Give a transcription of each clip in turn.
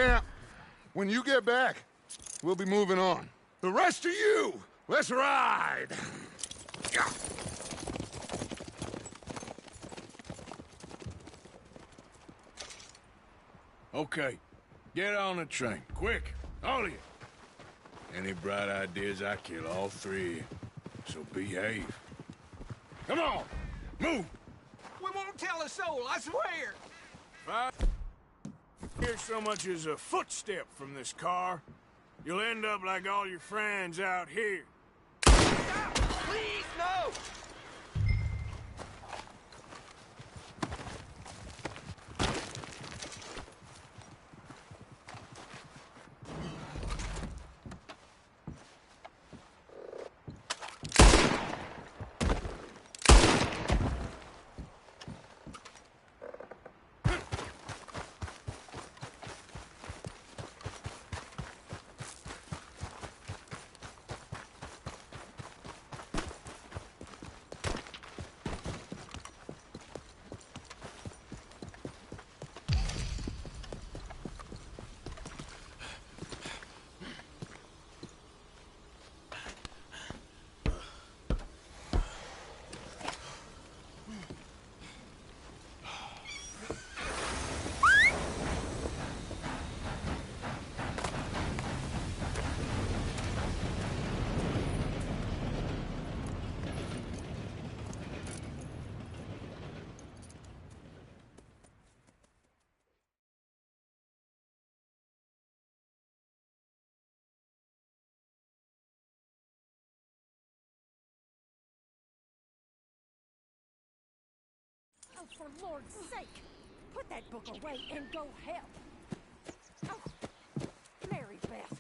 camp. When you get back, we'll be moving on. The rest of you, let's ride! Okay, get on the train, quick, all of you. Any bright ideas, I kill all three of you, so behave. Come on, move! We won't tell a soul, I swear! If I hear so much as a footstep from this car, you'll end up like all your friends out here. Stop! Please, no! Oh, for Lord's sake! Put that book away and go help! Oh, Mary Beth.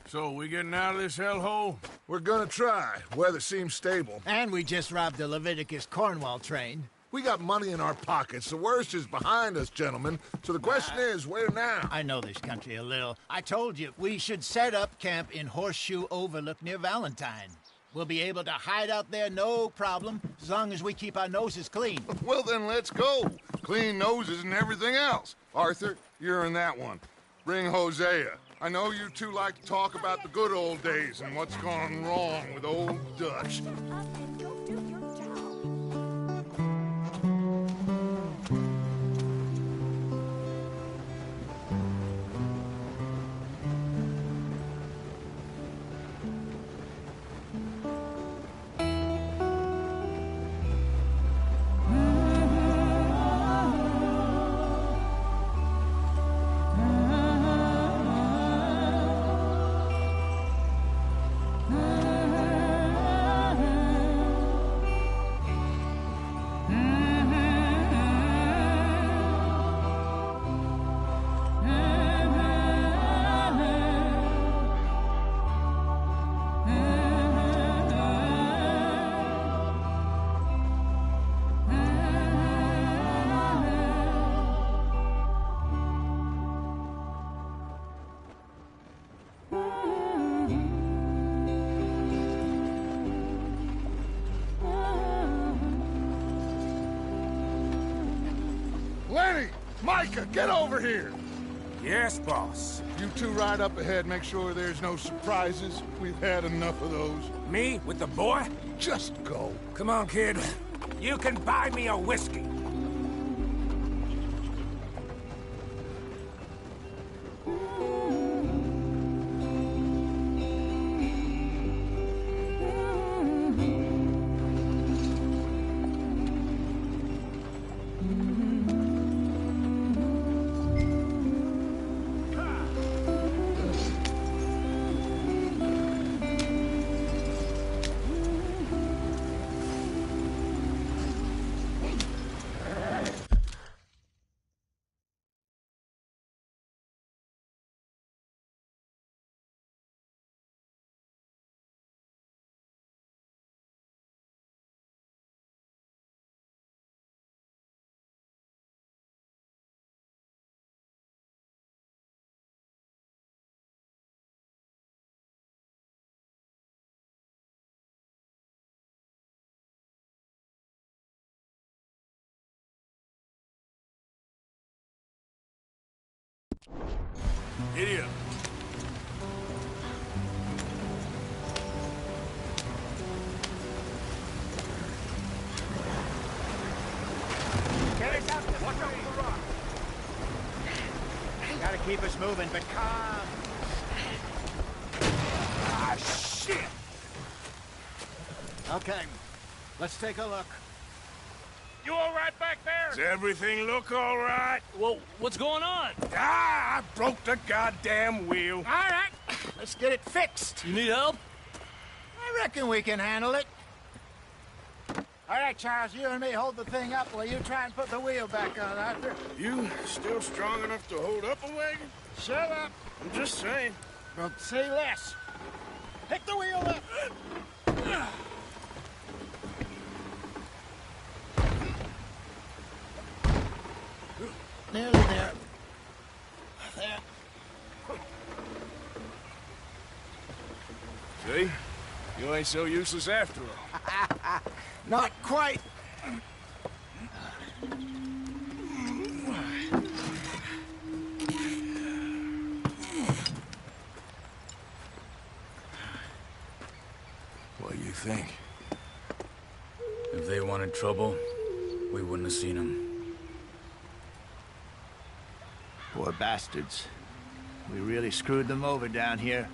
So, we getting out of this hellhole? We're gonna try. Weather seems stable. And we just robbed the Leviticus Cornwall train. We got money in our pockets. The worst is behind us, gentlemen. So the question is, where now? I know this country a little. I told you, we should set up camp in Horseshoe Overlook near Valentine. We'll be able to hide out there, no problem, as long as we keep our noses clean. Well, then let's go. Clean noses and everything else. Arthur, you're in that one. Bring Hosea. I know you two like to talk about the good old days and what's gone wrong with old Dutch. Up and go do your job. Lenny! Micah, get over here! Yes, boss. You two ride up ahead, make sure there's no surprises. We've had enough of those. Me with the boy? Just go. Come on, kid. You can buy me a whiskey. Giddy up. Carry's out the Watch out for the rock. Gotta keep us moving, but calm. Ah, shit! Okay, let's take a look. You all right back there? Does everything look all right? Well, what's going on? Ah, I broke the goddamn wheel. All right, let's get it fixed. You need help? I reckon we can handle it. All right, Charles, you and me hold the thing up while you try and put the wheel back on, Arthur. You still strong enough to hold up a wagon? Shut up. I'm just saying. Well, say less. Pick the wheel up. Nearly there. There. See? You ain't so useless after all. Not quite. What do you think? If they wanted trouble, we wouldn't have seen them. Poor bastards. We really screwed them over down here.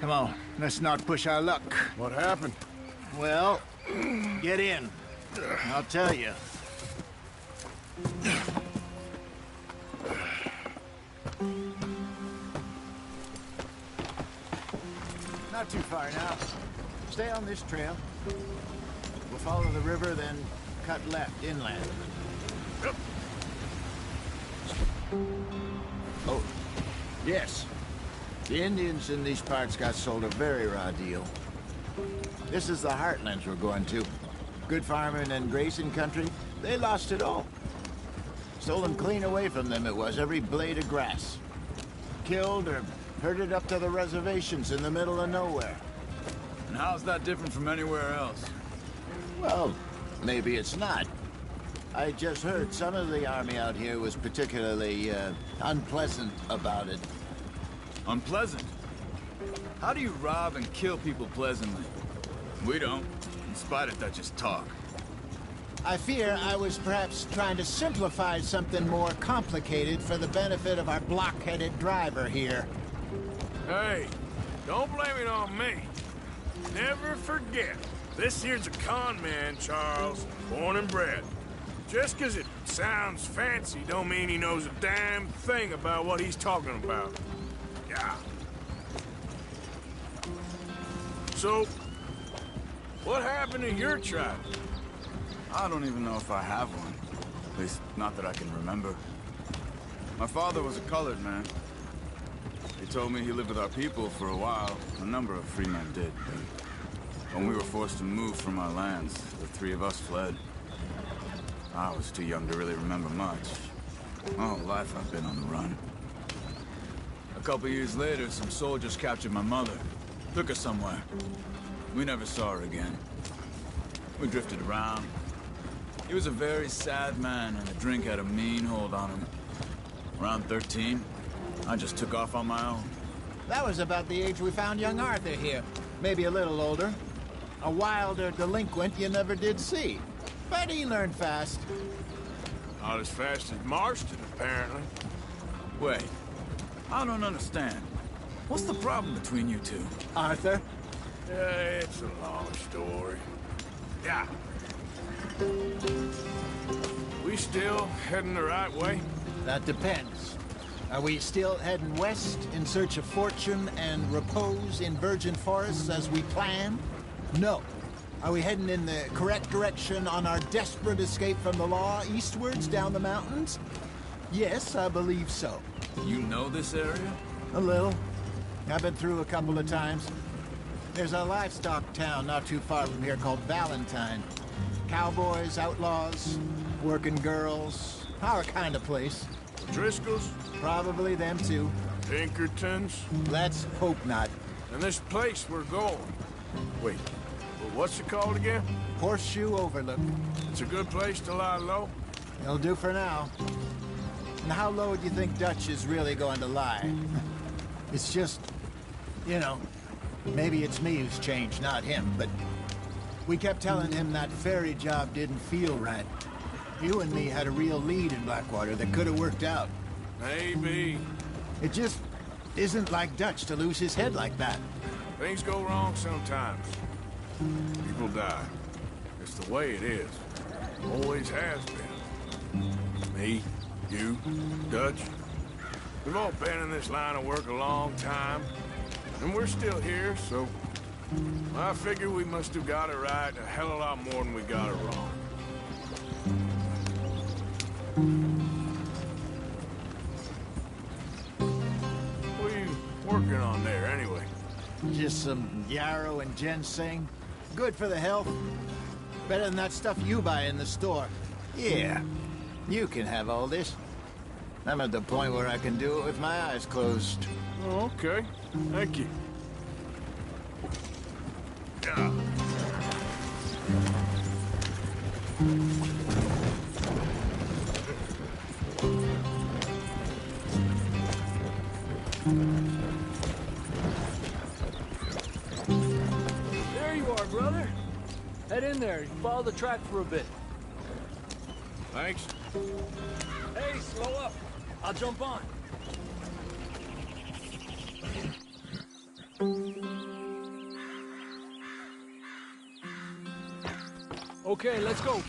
Come on, let's not push our luck. What happened? Well, get in. I'll tell you. Not too far now. Stay on this trail. We'll follow the river, then cut left inland. Oh, yes. The Indians in these parts got sold a very raw deal. This is the heartlands we're going to. Good farming and grazing country, they lost it all. Stolen clean away from them it was, every blade of grass. Killed or herded up to the reservations in the middle of nowhere. And how's that different from anywhere else? Well, maybe it's not. I just heard some of the army out here was particularly, unpleasant about it. Unpleasant? How do you rob and kill people pleasantly? We don't, in spite of Dutch's talk. I fear I was perhaps trying to simplify something more complicated for the benefit of our block-headed driver here. Hey, don't blame it on me. Never forget, this here's a con man, Charles, born and bred. Just 'cause it sounds fancy don't mean he knows a damn thing about what he's talking about. Yeah. So, what happened to your tribe? I don't even know if I have one. At least, not that I can remember. My father was a colored man. He told me he lived with our people for a while. A number of free men did. When we were forced to move from our lands, the three of us fled. I was too young to really remember much. My whole life I've been on the run. A couple years later, some soldiers captured my mother. Took her somewhere. We never saw her again. We drifted around. He was a very sad man, and the drink had a mean hold on him. Around 13, I just took off on my own. That was about the age we found young Arthur here. Maybe a little older. A wilder delinquent you never did see. But he learned fast. Not as fast as Marston, apparently. Wait, I don't understand. What's the problem between you two? Arthur? It's a long story. Yeah. We still heading the right way? That depends. Are we still heading west in search of fortune and repose in virgin forests as we planned? No. Are we heading in the correct direction on our desperate escape from the law eastwards down the mountains? Yes, I believe so. You know this area? A little. I've been through a couple of times. There's a livestock town not too far from here called Valentine. Cowboys, outlaws, working girls, our kind of place. Driscoll's? Probably them too. Pinkertons? Let's hope not. And this place we're going. Wait, what's it called again? Horseshoe Overlook. It's a good place to lie low? It'll do for now. And how low do you think Dutch is really going to lie? It's just, you know, maybe it's me who's changed, not him, but we kept telling him that ferry job didn't feel right. You and me had a real lead in Blackwater that could have worked out. Maybe. It just isn't like Dutch to lose his head like that. Things go wrong sometimes. People die. It's the way it is. Always has been. Me, you, Dutch. We've all been in this line of work a long time. And we're still here, so... I figure we must have got it right a hell of a lot more than we got it wrong. What are you working on there, anyway? Just some yarrow and ginseng. Good for the health. Better than that stuff you buy in the store. Yeah, you can have all this. I'm at the point where I can do it with my eyes closed. Oh, okay. Thank you. Yeah. There you are, brother. Head in there. Follow the track for a bit. Thanks. Hey, slow up. I'll jump on. Okay, let's go.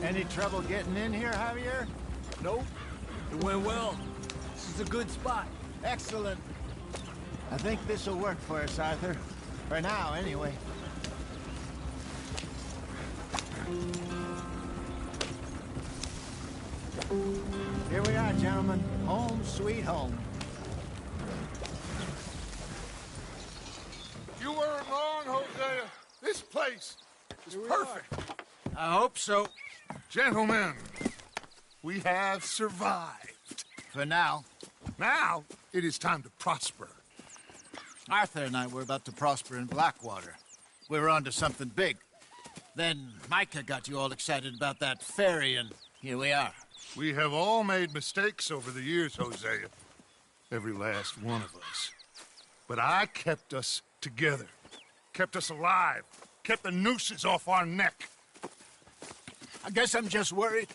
Any trouble getting in here, Javier? Nope. It went well. This is a good spot. Excellent. I think this'll work for us, Arthur. For now, anyway. Here we are, gentlemen. Home sweet home. You weren't wrong, Hosea. This place is perfect. I hope so. Gentlemen, we have survived. For now. Now, it is time to prosper. Arthur and I were about to prosper in Blackwater. We were onto something big. Then Micah got you all excited about that ferry, and here we are. We have all made mistakes over the years, Hosea. Every last one of us. But I kept us together. Kept us alive. Kept the nooses off our neck. I guess I'm just worried.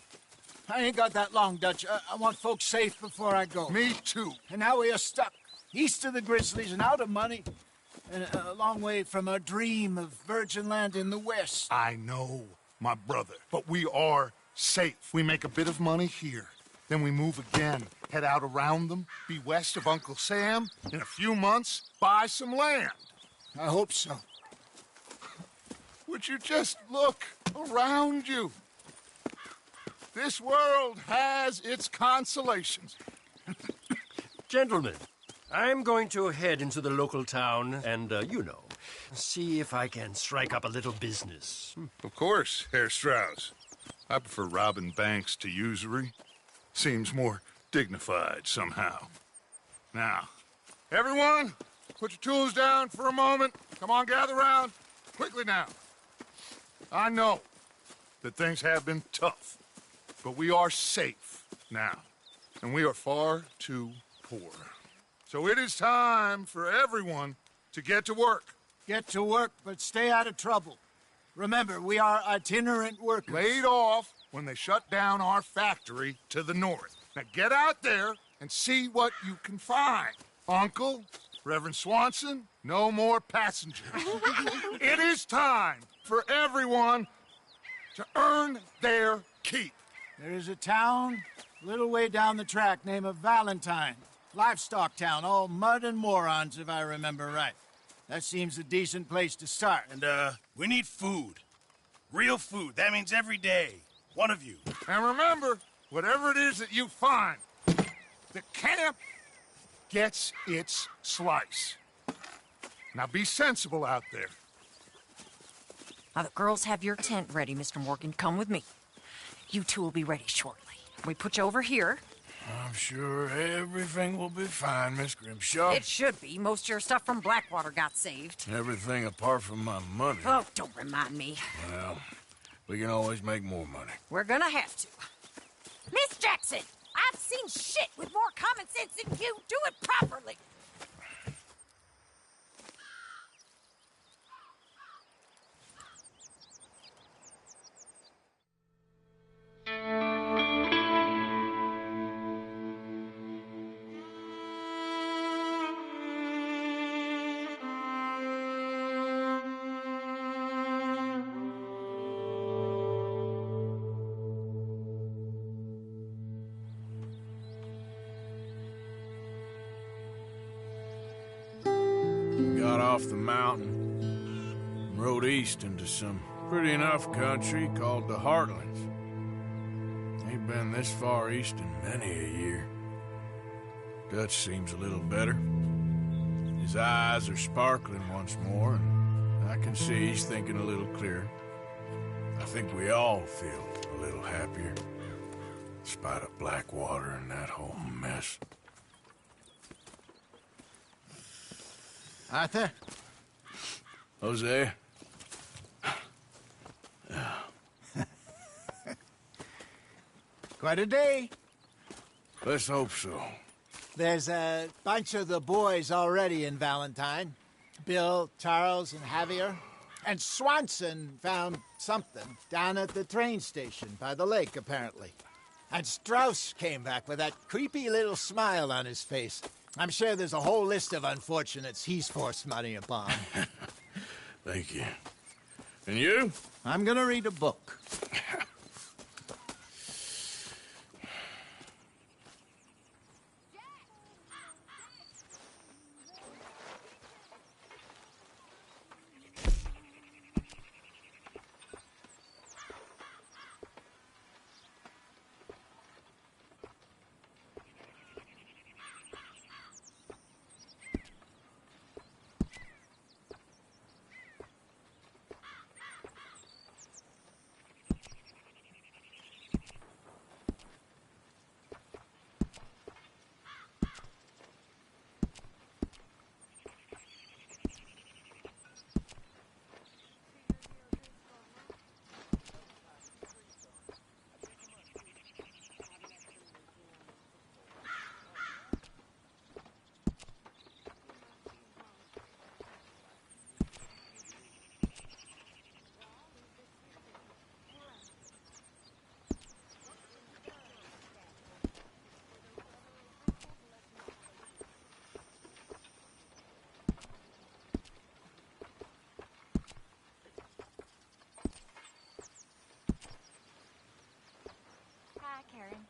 I ain't got that long, Dutch. I want folks safe before I go. Me too. And now we are stuck, east of the Grizzlies and out of money, and a long way from our dream of virgin land in the west. I know, my brother, but we are safe. We make a bit of money here. Then we move again, head out around them, be west of Uncle Sam. In a few months, buy some land. I hope so. Would you just look around you? This world has its consolations. Gentlemen, I'm going to head into the local town and, see if I can strike up a little business. Of course, Herr Strauss. I prefer robbing banks to usury. Seems more dignified somehow. Now, everyone, put your tools down for a moment. Come on, gather round. Quickly now. I know that things have been tough, but we are safe now, and we are far too poor. So it is time for everyone to get to work. Get to work, but stay out of trouble. Remember, we are itinerant workers. Laid off when they shut down our factory to the north. Now get out there and see what you can find. Uncle, Reverend Swanson, no more passengers. It is time for everyone to earn their keep. There is a town a little way down the track named Valentine. Livestock town, all mud and morons, if I remember right. That seems a decent place to start. And, we need food. Real food. That means every day. One of you. And remember, whatever it is that you find, the camp gets its slice. Now be sensible out there. Now, the girls have your tent ready, Mr. Morgan. Come with me. You two will be ready shortly. We put you over here. I'm sure everything will be fine, Miss Grimshaw. It should be. Most of your stuff from Blackwater got saved. Everything apart from my money. Oh, don't remind me. Well, We can always make more money. We're gonna have to. Miss Jackson, I've seen shit with more common sense than you. Do it properly. Got off the mountain and rode east into some pretty enough country called the Heartlands. Ain't been this far east in many a year. Dutch seems a little better. His eyes are sparkling once more, and I can see he's thinking a little clearer. I think we all feel a little happier, in spite of Blackwater and that whole mess. Arthur? Jose? Quite a day. Let's hope so. There's a bunch of the boys already in Valentine. Bill, Charles, and Javier. And Swanson found something down at the train station by the lake, apparently. And Strauss came back with that creepy little smile on his face. I'm sure there's a whole list of unfortunates he's forced money upon. Thank you. And you? I'm gonna read a book. Hi, Karen.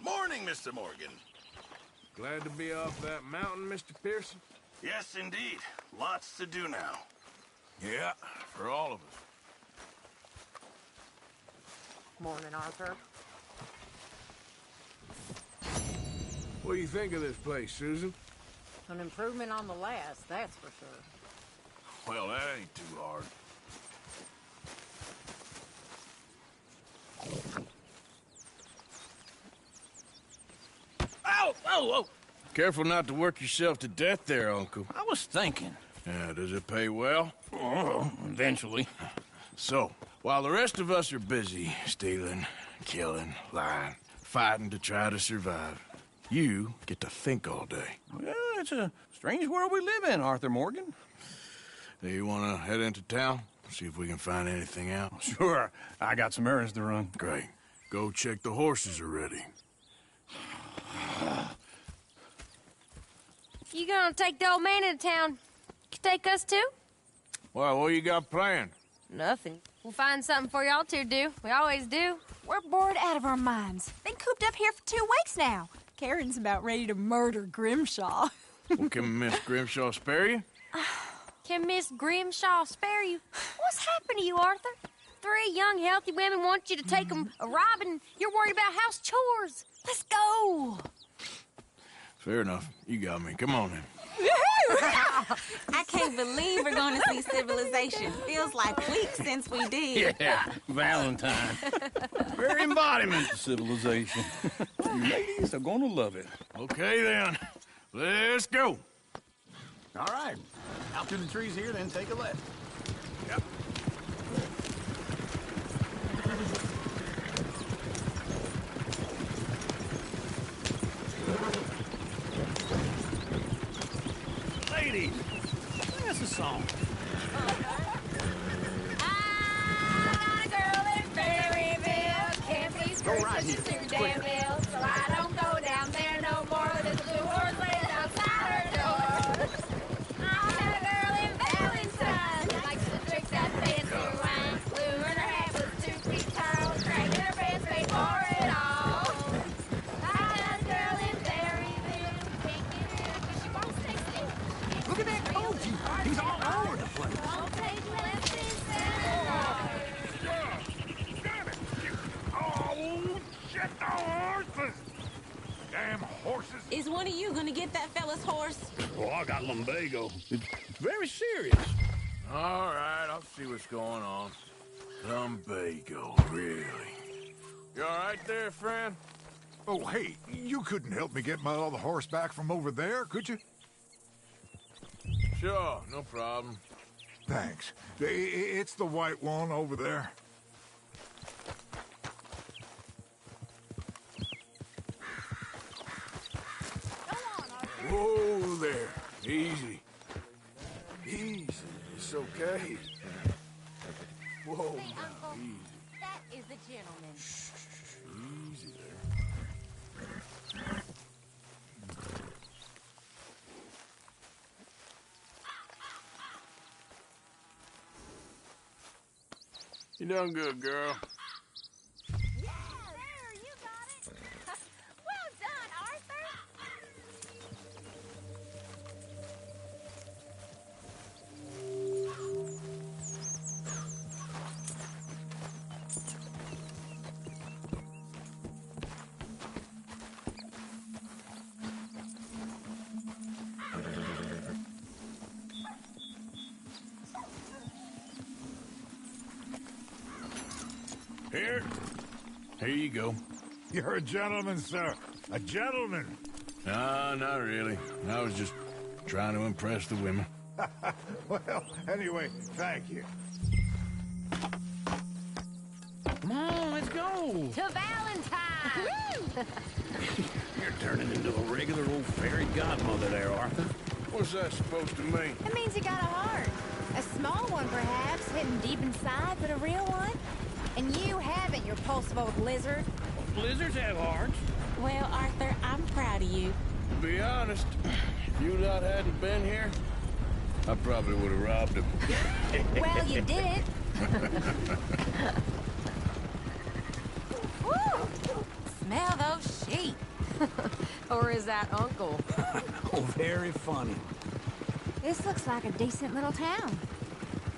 Morning, Mr. Morgan. Glad to be off that mountain, Mr. Pearson? Yes, indeed. Lots to do now. Yeah, for all of us. Morning, Arthur. What do you think of this place, Susan? An improvement on the last, that's for sure. Well, that ain't too hard. Ow! Oh, oh! Careful not to work yourself to death there, Uncle. I was thinking. Yeah, does it pay well? Oh, eventually. So, while the rest of us are busy stealing, killing, lying, fighting to try to survive. You get to think all day. Well, it's a strange world we live in, Arthur Morgan. Hey, you want to head into town? See if we can find anything out? Sure, I got some errands to run. Great. Go check the horses are ready. You gonna take the old man into town? You take us too? Well, what you got planned? Nothing. We'll find something for y'all to do. We always do. We're bored out of our minds. Been cooped up here for 2 weeks now. Karen's about ready to murder Grimshaw. Well, can Miss Grimshaw spare you? Can Miss Grimshaw spare you? What's happened to you, Arthur? 3 young, healthy women want you to take them a robbing. You're worried about house chores. Let's go. Fair enough. You got me. Come on then. I can't believe we're going to see civilization. Feels like weeks since we did. Yeah, Valentine. Very embodiment of civilization. You ladies are gonna love it. Okay then. Let's go. All right. Out through the trees here, then take a left. Yep. Ladies, sing us a song. Go right here. Quick. So I don't go down there no more. There's a blue horse laying outside her door. I had a girl in Valentine. Likes to drink that fancy wine. Blue in her hat was 2 feet tall. Dragging her pants paid for it all. I had a girl in Berryville. Can't get her 'cause she won't stay still. Look at that coach. He's all over the place. Won't take left and center. Oh, shit, the horses! Damn horses! Is one of you going to get that fella's horse? Oh, I got lumbago. It's very serious. All right, I'll see what's going on. Lumbago, really? You all right there, friend? Oh, hey, you couldn't help me get my other horse back from over there, could you? Sure, no problem. Thanks. It's the white one over there. Whoa there. Easy. Easy. It's okay. Whoa, Hey, now, Uncle, easy. that is the gentleman. Easy there. You done good, girl. Yeah, there, you got it. Well done, Arthur. Here you go. You're a gentleman, sir. A gentleman. No, not really. I was just trying to impress the women. Well, anyway, thank you. Come on, let's go. To Valentine. You're turning into a regular old fairy godmother there, Arthur. What's that supposed to mean? It means you got a heart. A small one, perhaps, hidden deep inside, but a real one. And you haven't, you repulsive old lizard. Blizzards have hearts. Well, Arthur, I'm proud of you. To be honest, if you lot hadn't been here, I probably would have robbed him. Well, you did. Woo! Smell those sheep. Or is that Uncle? Oh, very funny. This looks like a decent little town.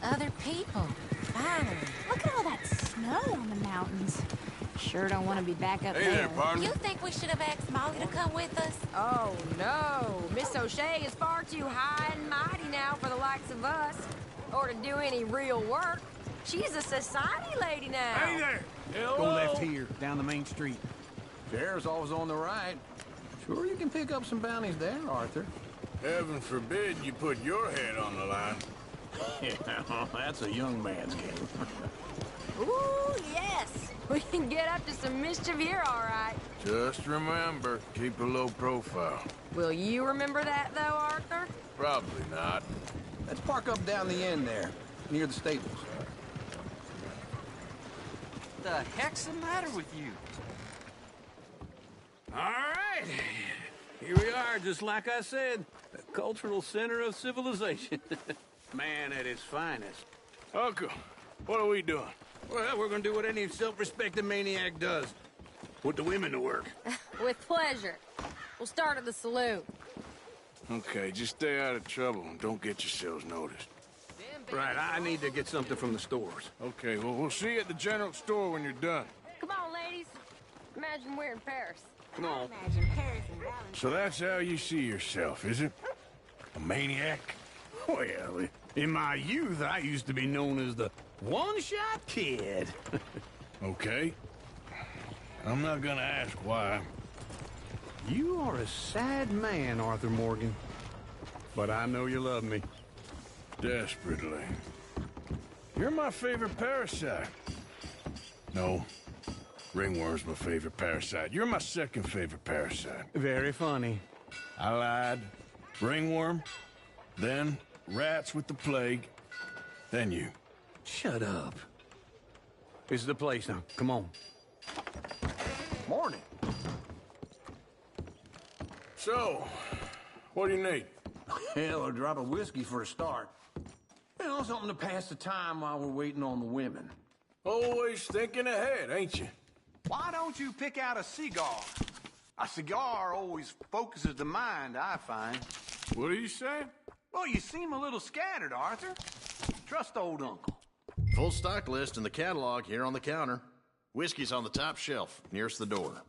Other people. Finally. Look at all that snow on the mountains. Sure don't want to be back up Hey there. there, partner. You think we should have asked Molly to come with us? Oh, no. Miss O'Shea is far too high and mighty now for the likes of us. Or to do any real work. She's a society lady now. Hey there! Go left here, down the main street. Sheriff's always on the right. Sure you can pick up some bounties there, Arthur. Heaven forbid you put your head on the line. Yeah, that's a young man's game. Ooh, yes. We can get up to some mischief here, all right. Just remember, keep a low profile. Will you remember that, though, Arthur? Probably not. Let's park up down the end there, near the stables. The heck's the matter with you? All right. Here we are, just like I said. The cultural center of civilization. Man at its finest. Uncle, what are we doing? Well, we're gonna do what any self-respecting maniac does. Put the women to work. With pleasure. We'll start at the saloon. Okay, just stay out of trouble and don't get yourselves noticed. Right, I need to get something from the stores. Okay, well, we'll see you at the general store when you're done. Come on, ladies. Imagine we're in Paris. Come on. Imagine Paris and Valentine. So that's how you see yourself, is it? A maniac? Well, in my youth, I used to be known as the one-shot kid. Okay. I'm not gonna ask why. You are a sad man, Arthur Morgan. But I know you love me. Desperately. You're my favorite parasite. No. Ringworm's my favorite parasite. You're my second favorite parasite. Very funny. I lied. Ringworm, then rats with the plague, then you. Shut up. This is the place now. Come on. Morning. So, what do you need? Hell, a drop of whiskey for a start. You know, something to pass the time while we're waiting on the women. Always thinking ahead, ain't you? Why don't you pick out a cigar? A cigar always focuses the mind, I find. What are you saying? Well, you seem a little scattered, Arthur. Trust old uncle. Full stock list in the catalog here on the counter. Whiskey's on the top shelf, nearest the door.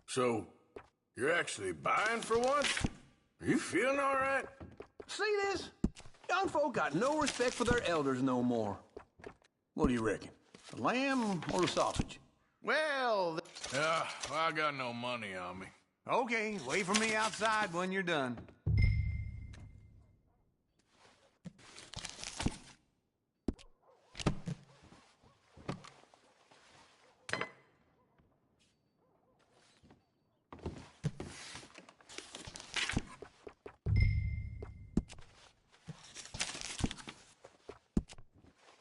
So, you're actually buying for once? Are you feeling all right? See this? Young folk got no respect for their elders no more. What do you reckon? The lamb or the sausage? Well... Yeah, well, I got no money on me. Okay, wait for me outside when you're done.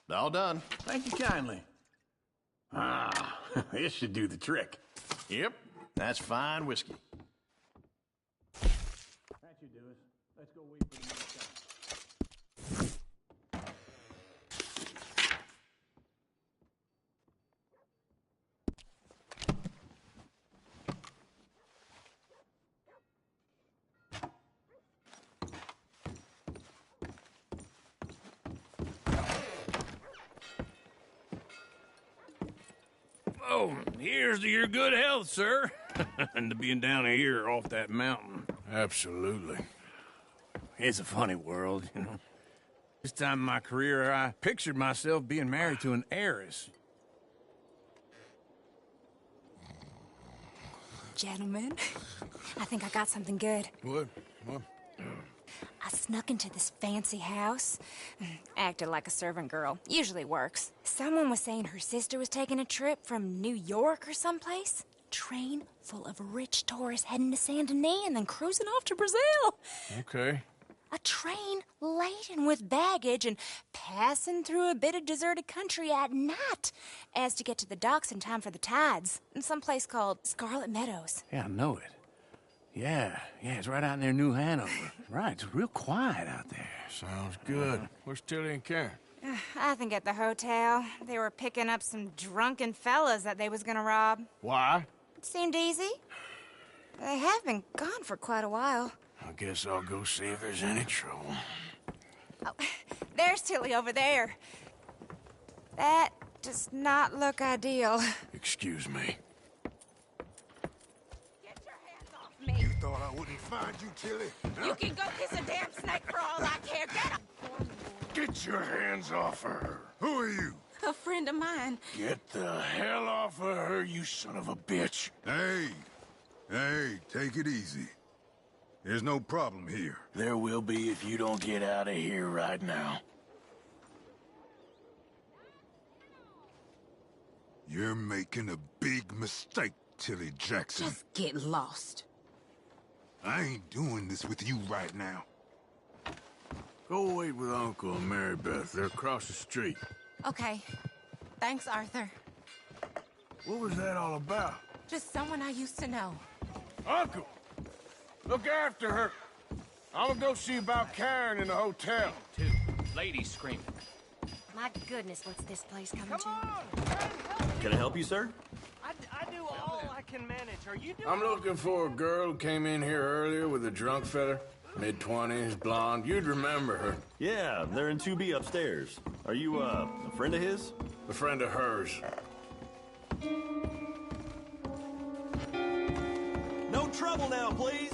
All done. Thank you kindly. Ah, this should do the trick. Yep, that's fine whiskey. That should do us. Let's go wait for the next time. Oh, here's to your good health, sir. And to being down here off that mountain. Absolutely. It's a funny world, you know. This time in my career, I pictured myself being married to an heiress. Gentlemen, I think I got something good. What? What? I snuck into this fancy house. Acted like a servant girl. Usually works. Someone was saying her sister was taking a trip from New York or someplace. Train full of rich tourists heading to Saint Denis and then cruising off to Brazil. Okay. A train laden with baggage and passing through a bit of deserted country at night as to get to the docks in time for the tides in some place called Scarlet Meadows. Yeah, I know it. Yeah, it's right out near New Hanover. Right, it's real quiet out there. Sounds good. Where's Tilly and Karen? I think at the hotel. They were picking up some drunken fellas that they was gonna rob. Why? It seemed easy. They have been gone for quite a while. I guess I'll go see if there's any trouble. Oh, there's Tilly over there. That does not look ideal. Excuse me. Get your hands off me! thought I wouldn't find you, Tilly? You can go kiss a damn snake for all I care. Get him! Get your hands off of her. Who are you? A friend of mine. Get the hell off of her, you son of a bitch. Hey, take it easy. There's no problem here. There will be if you don't get out of here right now. You're making a big mistake, Tilly Jackson. Just get lost. I ain't doing this with you right now. Go wait with Uncle and Mary Beth. They're across the street. Okay. Thanks, Arthur. What was that all about? Just someone I used to know. Uncle! Look after her. I'm gonna go see about Karen in the hotel. Two ladies screaming. My goodness, what's this place coming to? Can I help you, sir? I do all I can manage. Are you doing? I'm looking for a girl who came in here earlier with a drunk fella. Mid-20s, blonde. You'd remember her. Yeah, they're in 2B upstairs. Are you, a friend of his? A friend of hers. No trouble now, please.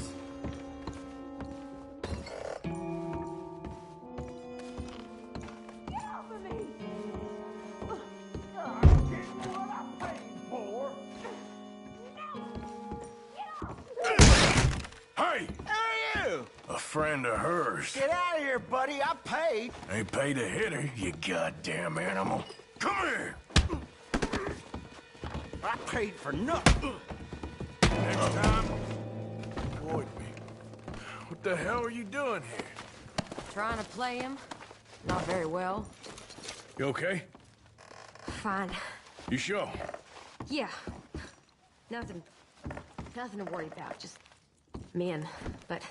Hey! Who are you? A friend of hers. Get out of here, buddy. I paid. Ain't paid to hit her, you goddamn animal. Come here! I paid for nothing. Next time, avoid me. What the hell are you doing here? Trying to play him? Not very well. You okay? Fine. You sure? Yeah. Nothing to worry about. Just men. But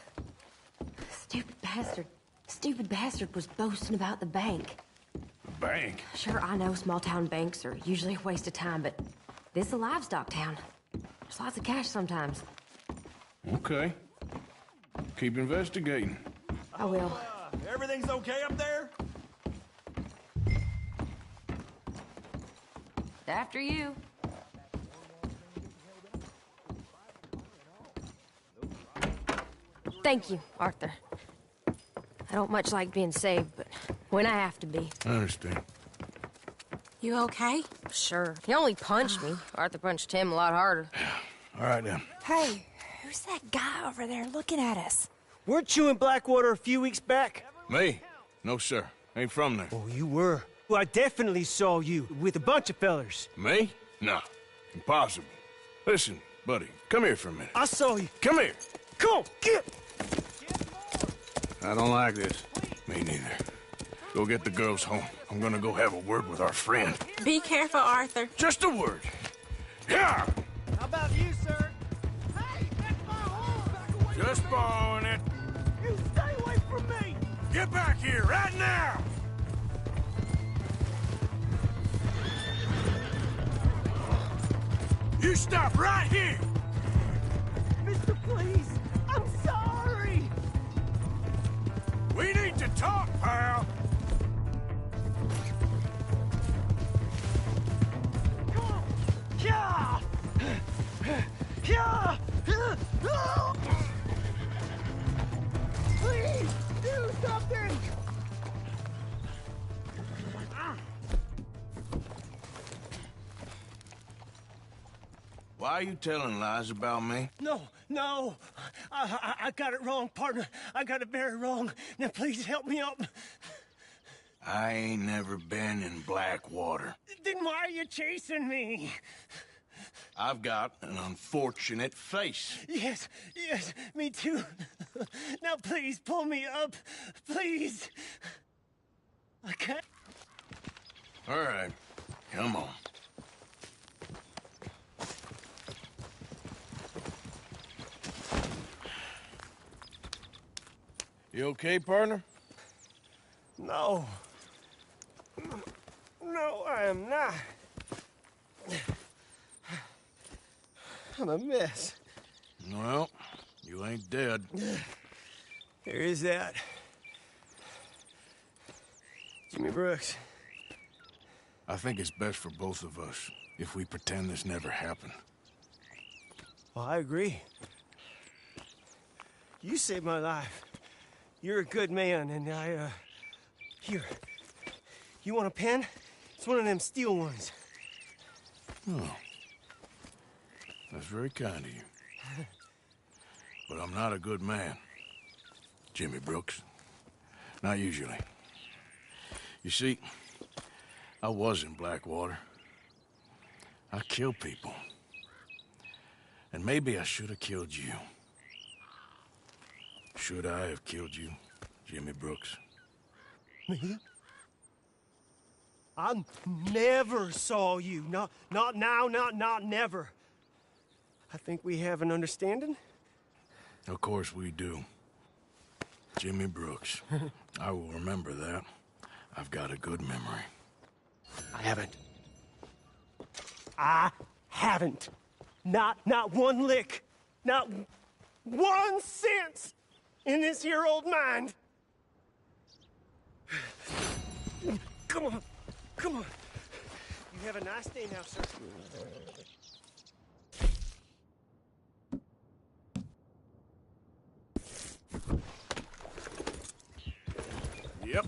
stupid bastard was boasting about the bank. The bank? Sure, I know small town banks are usually a waste of time, but this is a livestock town. There's lots of cash sometimes. Okay. Keep investigating. I will. Everything's okay up there? After you. Thank you, Arthur. I don't much like being saved, but when I have to be. I understand. You okay? Sure. He only punched me. Arthur punched him a lot harder. All right, then. Hey, who's that guy over there looking at us? Weren't you in Blackwater a few weeks back? Me? No, sir. Ain't from there. Oh, you were. Well, I definitely saw you with a bunch of fellers. Me? No. Impossible. Listen, buddy, come here for a minute. I saw you. Come here. Come on, get! I don't like this. Me neither. Go get the girls home. I'm gonna go have a word with our friend. Be careful, Arthur. Just a word. Yeah! How about you, sir? Hey, that's my horse! Back away Just from me. borrowing it. You stay away from me! Get back here right now! You stop right here! Mister, please! I'm sorry! We need to talk, pal! Come on! Yeah! Yeah! Please! Do something! Why are you telling lies about me? No. I got it wrong, partner. I got it very wrong. Now, please help me up. I ain't never been in Blackwater. Then why are you chasing me? I've got an unfortunate face. Yes, me too. Now, please, pull me up. Please. I can't. All right, come on. You okay, partner? No. No, I am not. I'm a mess. Well, you ain't dead. There is that. Jimmy Brooks. I think it's best for both of us if we pretend this never happened. Well, I agree. You saved my life. You're a good man, and Here. You want a pen? It's one of them steel ones. Oh. That's very kind of you. But I'm not a good man, Jimmy Brooks. Not usually. You see, I was in Blackwater. I killed people. And maybe I should have killed you. Should I have killed you, Jimmy Brooks? Me? I never saw you. Not now, not never. I think we have an understanding. Of course we do. Jimmy Brooks. I will remember that. I've got a good memory. I haven't. Not one lick. Not 1 cent in this here old mind. Come on. Come on. You have a nice day now, sir. Yep.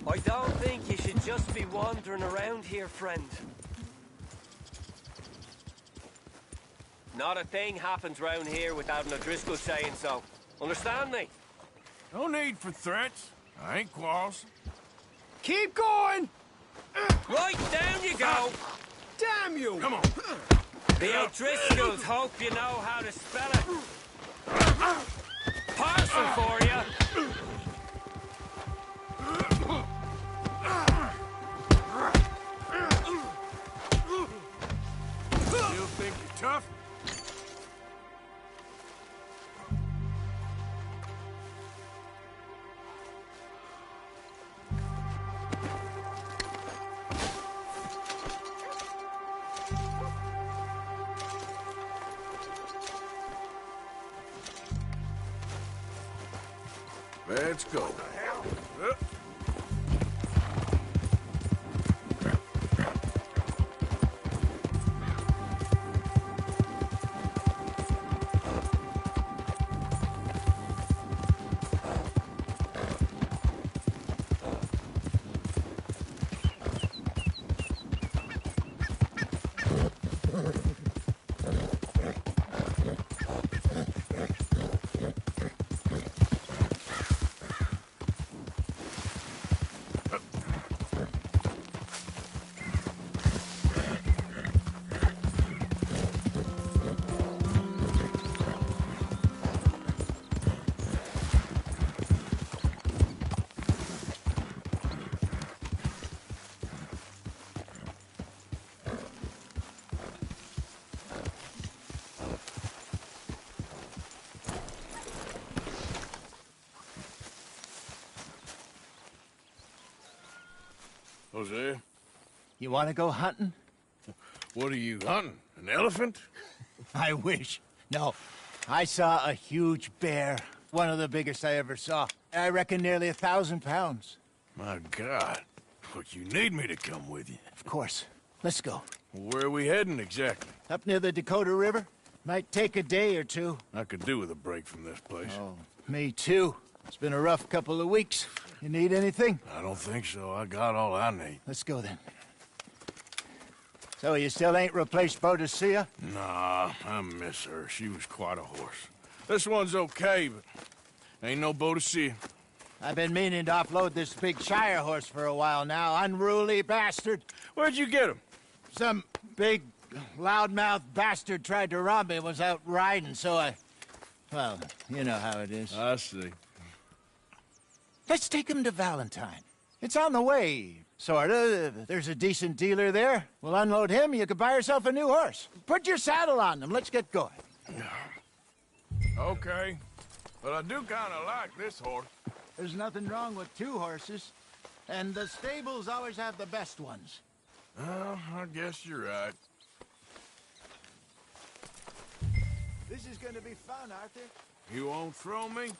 I don't think you should just be wandering around here, friend. Not a thing happens round here without an O'Driscoll saying so. Understand me? No need for threats. I ain't quarrelsome. Keep going! Right, down you go! Damn you! Come on. The O'Driscolls hope you know how to spell it. Parcel for you! You think you're tough? Let's go. Jose? You want to go hunting? What are you hunting? An elephant? I wish. No. I saw a huge bear. One of the biggest I ever saw. I reckon nearly 1,000 pounds. My God. Look, you need me to come with you. Of course. Let's go. Where are we heading exactly? Up near the Dakota River. Might take a day or two. I could do with a break from this place. Oh, me too. It's been a rough couple of weeks. You need anything? I don't think so. I got all I need. Let's go then. So you still ain't replaced Boadicea? Nah, I miss her. She was quite a horse. This one's okay, but ain't no Boadicea. I've been meaning to offload this big Shire horse for a while now. Unruly bastard. Where'd you get him? Some big, loudmouth bastard tried to rob me, was out riding, so I... Well, you know how it is. I see. Let's take him to Valentine. It's on the way, sorta. There's a decent dealer there. We'll unload him, you could buy yourself a new horse. Put your saddle on him, let's get going. Okay, but I do kind of like this horse. There's nothing wrong with two horses. And the stables always have the best ones. Well, I guess you're right. This is gonna be fun, Arthur. You won't throw me?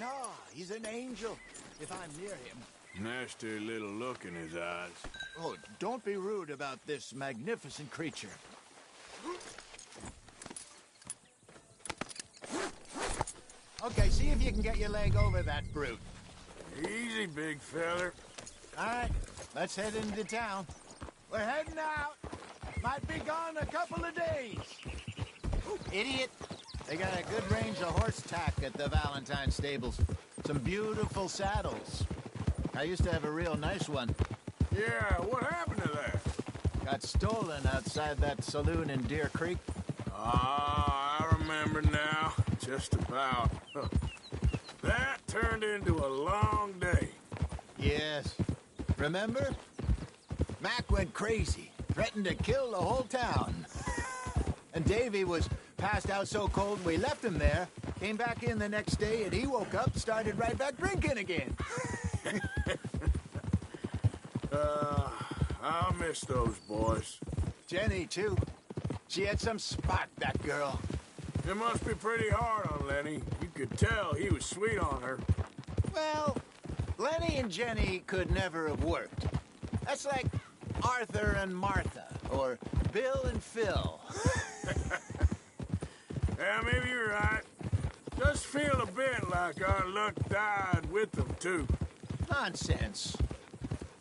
No, he's an angel, if I'm near him. Nasty little look in his eyes. Oh, don't be rude about this magnificent creature. Okay, see if you can get your leg over that brute. Easy, big feller. All right, let's head into town. We're heading out. Might be gone a couple of days. Idiot. They got a good range of horse tack at the Valentine stables. Some beautiful saddles. I used to have a real nice one. Yeah, what happened to that? Got stolen outside that saloon in Deer Creek. Ah, I remember now. Just about. That turned into a long day. Yes. Remember? Mac went crazy, threatened to kill the whole town. And Davy was passed out so cold we left him there, came back in the next day, and he woke up, started right back drinking again. I miss those boys. Jenny, too. She had some spark, that girl. It must be pretty hard on Lenny. You could tell he was sweet on her. Well, Lenny and Jenny could never have worked. That's like Arthur and Martha, or Bill and Phil. Yeah, maybe you're right. Does feel a bit like our luck died with them, too. Nonsense.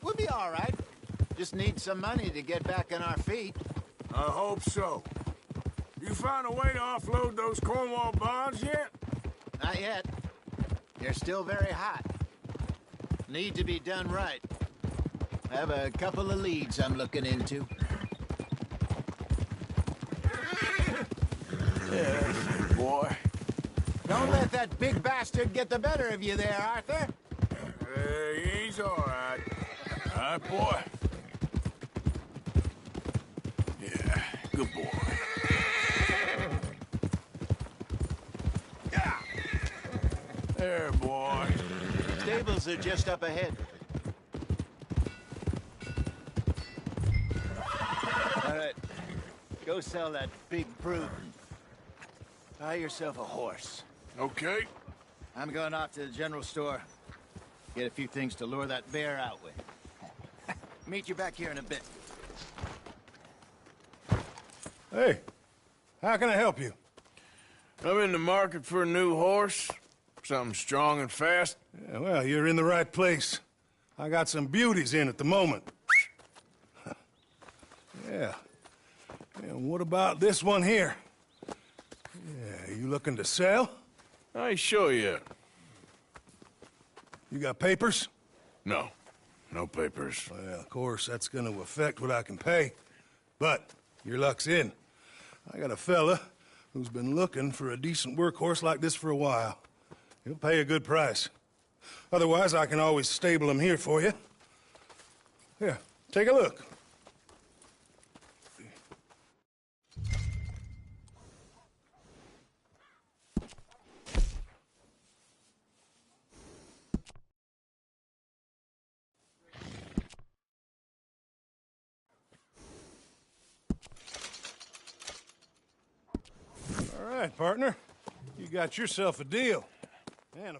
We'll be all right. Just need some money to get back on our feet. I hope so. You find a way to offload those Cornwall bonds yet? Not yet. They're still very hot. Need to be done right. I have a couple of leads I'm looking into. Yeah, boy. Don't let that big bastard get the better of you there, Arthur. He's all right. All right, boy. Yeah, good boy. Yeah. There, boy. Stables are just up ahead. All right. Go sell that big brute. Buy yourself a horse. Okay. I'm going off to the general store. Get a few things to lure that bear out with. Meet you back here in a bit. Hey, how can I help you? I'm in the market for a new horse. Something strong and fast. Yeah, well, you're in the right place. I got some beauties in at the moment. Yeah. And what about this one here? Yeah, you looking to sell? I ain't sure yet. You got papers? No. No papers. Well, of course, that's gonna affect what I can pay. But your luck's in. I got a fella who's been looking for a decent workhorse like this for a while. He'll pay a good price. Otherwise, I can always stable him here for you. Here, take a look. All right, partner. You got yourself a deal. And a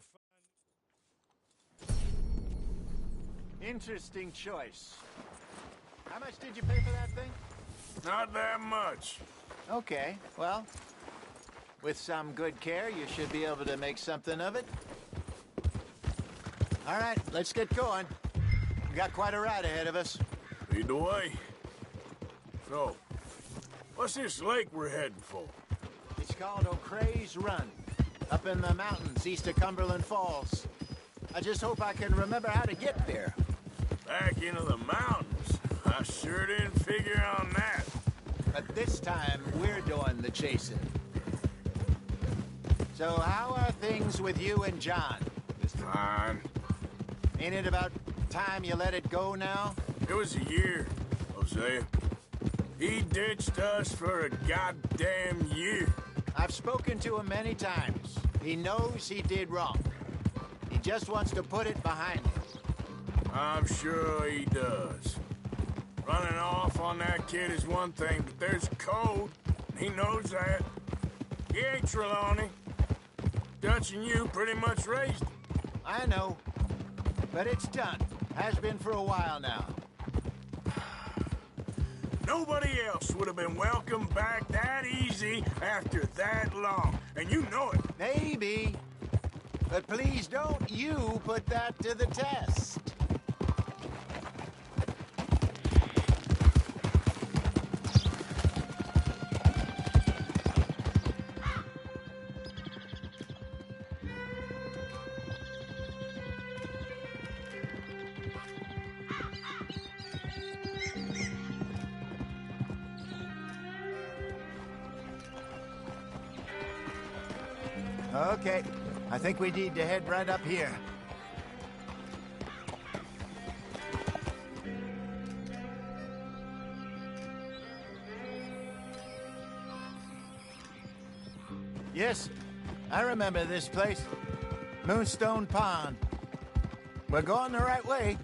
Interesting choice. How much did you pay for that thing? Not that much. Okay, well, with some good care, you should be able to make something of it. All right, let's get going. We got quite a ride ahead of us. Lead the way. So, what's this lake we're heading for? It's called O'Creagh's Run, up in the mountains east of Cumberland Falls. I just hope I can remember how to get there. Back into the mountains? I sure didn't figure on that. But this time, we're doing the chasing. So how are things with you and John? Fine. Ain't it about time you let it go now? It was a year, Hosea. He ditched us for a goddamn year. I've spoken to him many times. He knows he did wrong. He just wants to put it behind him. I'm sure he does. Running off on that kid is one thing, but there's code. He knows that. He ain't Trelawney. Dutch and you pretty much raised him. I know. But it's done. Has been for a while now. Nobody else would have been welcomed back that easy after that long. And you know it. Maybe. But please don't you put that to the test. Okay, I think we need to head right up here. Yes, I remember this place. Moonstone Pond. We're going the right way.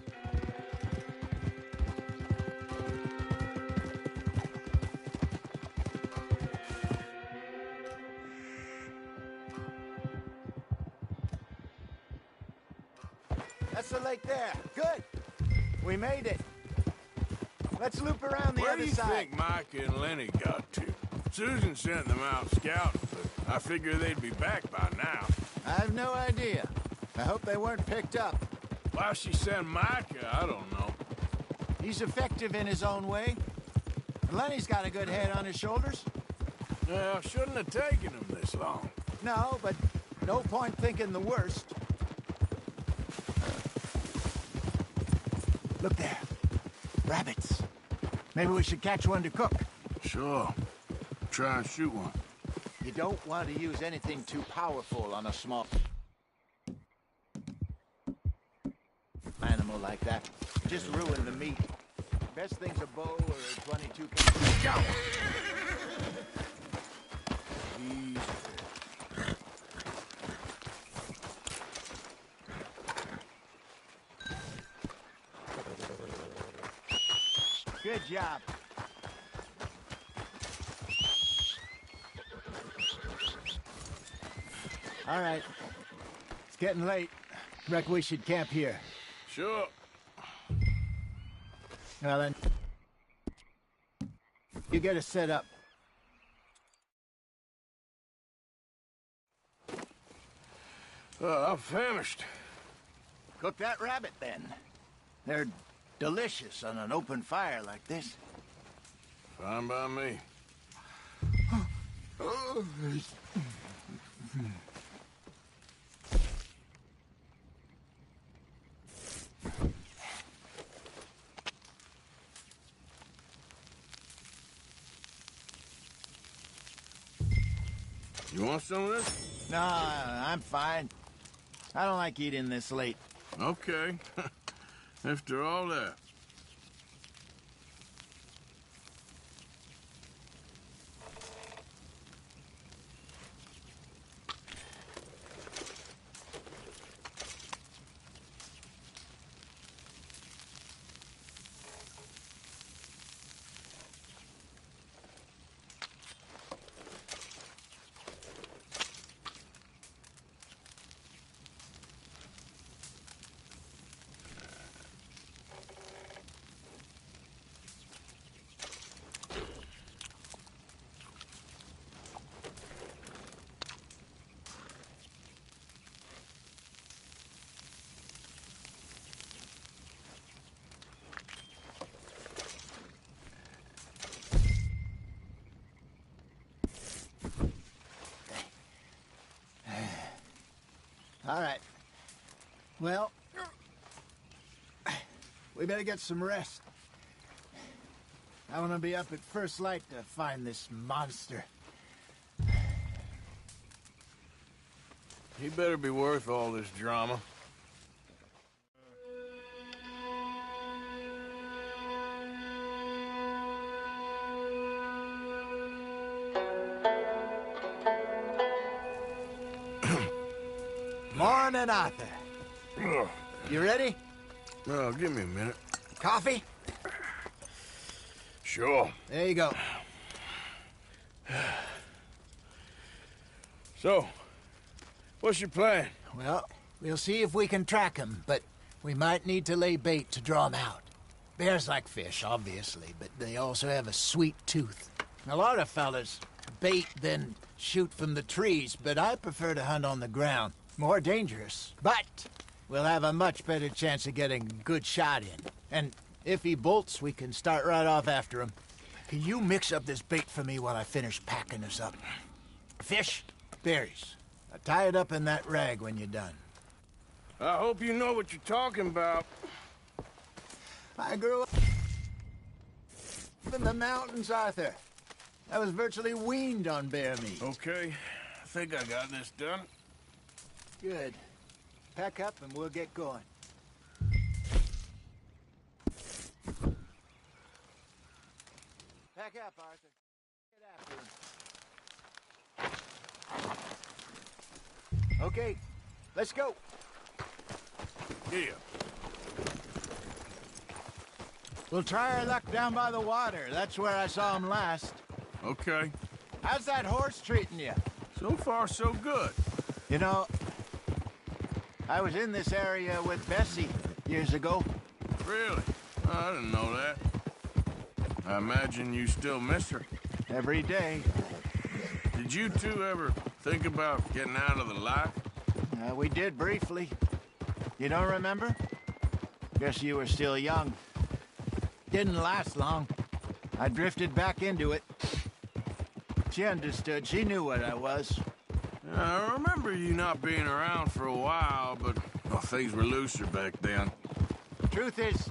That's the lake there. Good. We made it. Let's loop around the Where other do you side. think Mike and Lenny got to? Susan sent them out scouting, but I figure they'd be back by now. I have no idea. I hope they weren't picked up. Why she sent Micah, I don't know. He's effective in his own way. Lenny's got a good head on his shoulders. Well, shouldn't have taken him this long. No, but no point thinking the worst. Look there. Rabbits. Maybe we should catch one to cook. Sure. Try and shoot one. You don't want to use anything too powerful on a small animal like that. Just ruin the meat. Best thing's a bow or a 22 caliber. Good job. All right. It's getting late. Reckon we should camp here. Sure. Well then, you get us set up. I'm famished. Cook that rabbit then. They're delicious on an open fire like this. Fine by me. You want some of this? No, I'm fine. I don't like eating this late. Okay. After all that. All right. Well, we better get some rest. I want to be up at first light to find this monster. He better be worth all this drama. Morning, Arthur. You ready? No, give me a minute. Coffee? Sure. There you go. So, what's your plan? Well, we'll see if we can track him, but we might need to lay bait to draw him out. Bears like fish, obviously, but they also have a sweet tooth. A lot of fellas bait, then shoot from the trees, but I prefer to hunt on the ground. More dangerous, but we'll have a much better chance of getting a good shot in. And if he bolts, we can start right off after him. Can you mix up this bait for me while I finish packing this up? Fish, berries. I'll tie it up in that rag when you're done. I hope you know what you're talking about. I grew up in the mountains, Arthur. I was virtually weaned on bear meat. Okay, I think I got this done. Good. Pack up and we'll get going. Pack up, Arthur. Get after him. Okay, let's go. Yeah. We'll try our luck down by the water. That's where I saw him last. Okay. How's that horse treating you? So far, so good. You know, I was in this area with Bessie years ago. Really? I didn't know that. I imagine you still miss her. Every day. Did you two ever think about getting out of the life? We did briefly. You don't remember? Guess you were still young. Didn't last long. I drifted back into it. She understood. She knew what I was. I remember you not being around for a while, but well, things were looser back then. Truth is,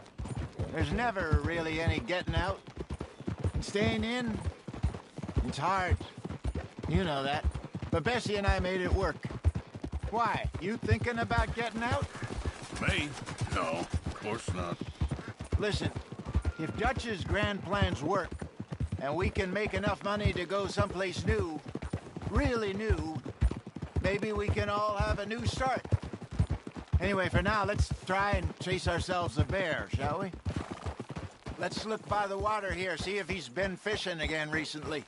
there's never really any getting out. And staying in, it's hard. You know that. But Bessie and I made it work. Why? You thinking about getting out? Me? No, of course not. Listen, if Dutch's grand plans work, and we can make enough money to go someplace new, really new, maybe we can all have a new start. Anyway, for now, let's try and chase ourselves a bear, shall we? Let's look by the water here, see if he's been fishing again recently.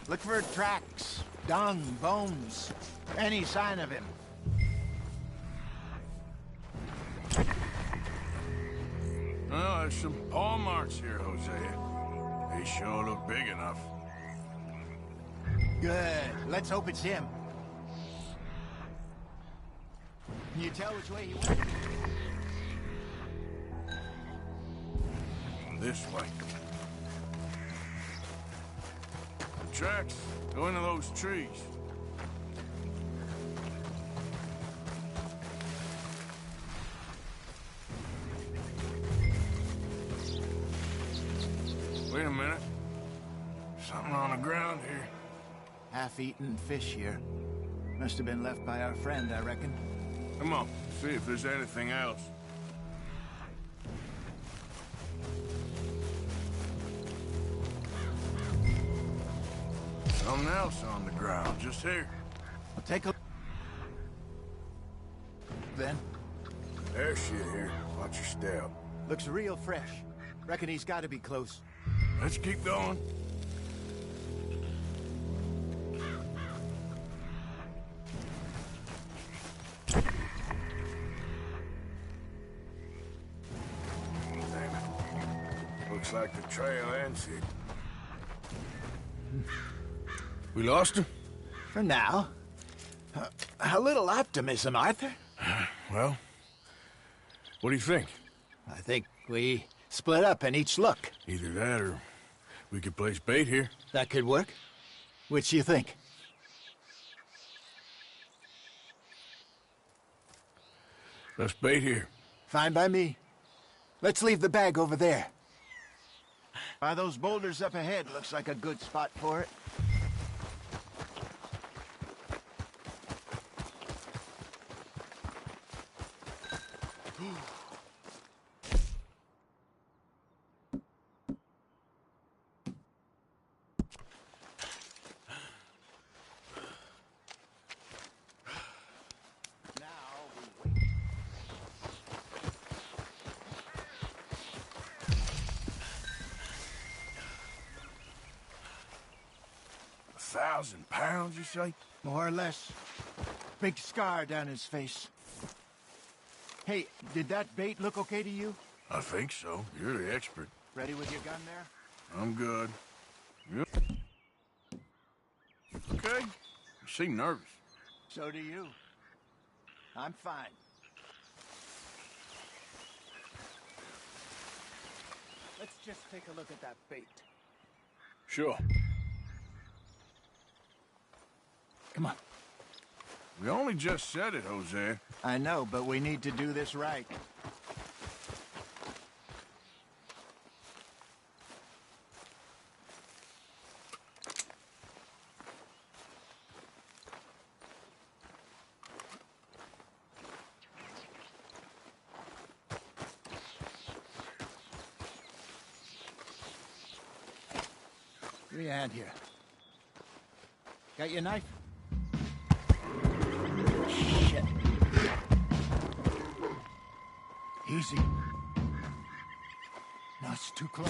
Look for tracks, dung, bones, any sign of him. Oh, there's some paw marks here, Hosea. They sure look big enough. Good. Let's hope it's him. Can you tell which way he went? This way. The tracks go into those trees. Wait a minute. Something on the ground here. Half-eaten fish here. Must have been left by our friend, I reckon. Come on, see if there's anything else. Something else on the ground, just here. I'll take a... Then? There's shit here. Watch your step. Looks real fresh. Reckon he's got to be close. Let's keep going. Damn it. Looks like the trail ends here. We lost him? For now. A little optimism, Arthur. Well, what do you think? I think we split up and each look. Either that or we could place bait here. That could work. Which you think? Let's bait here. Fine by me. Let's leave the bag over there. By those boulders up ahead, looks like a good spot for it. 1,000 pounds, you say? More or less. Big scar down his face. Hey, did that bait look okay to you? I think so. You're the expert. Ready with your gun there? I'm good. Yep. Okay. You seem nervous. So do you. I'm fine. Let's just take a look at that bait. Sure. Come on. We only just said it, Jose. I know, but we need to do this right. Give me a hand here. Got your knife? Shit. Easy. No, it's too close.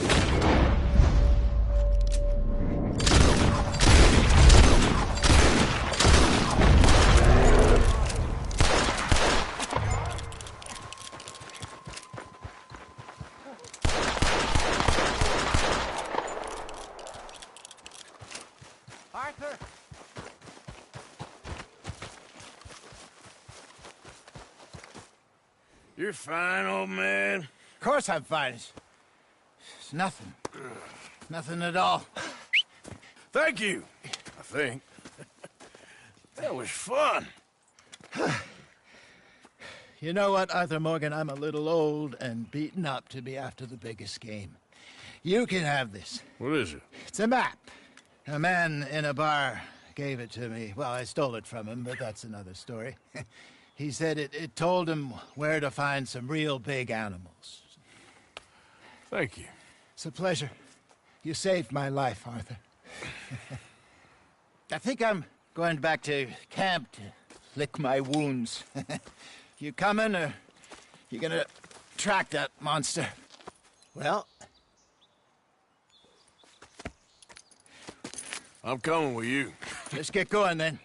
Arthur! You're fine, old man. Of course I'm fine. It's nothing. Nothing at all. Thank you, I think. That was fun. You know what, Arthur Morgan? I'm a little old and beaten up to be after the biggest game. You can have this. What is it? It's a map. A man in a bar gave it to me. Well, I stole it from him, but that's another story. He said it told him where to find some real big animals. Thank you. It's a pleasure. You saved my life, Arthur. I think I'm going back to camp to lick my wounds. You coming, or you gonna track that monster? Well, I'm coming with you. let's get going then.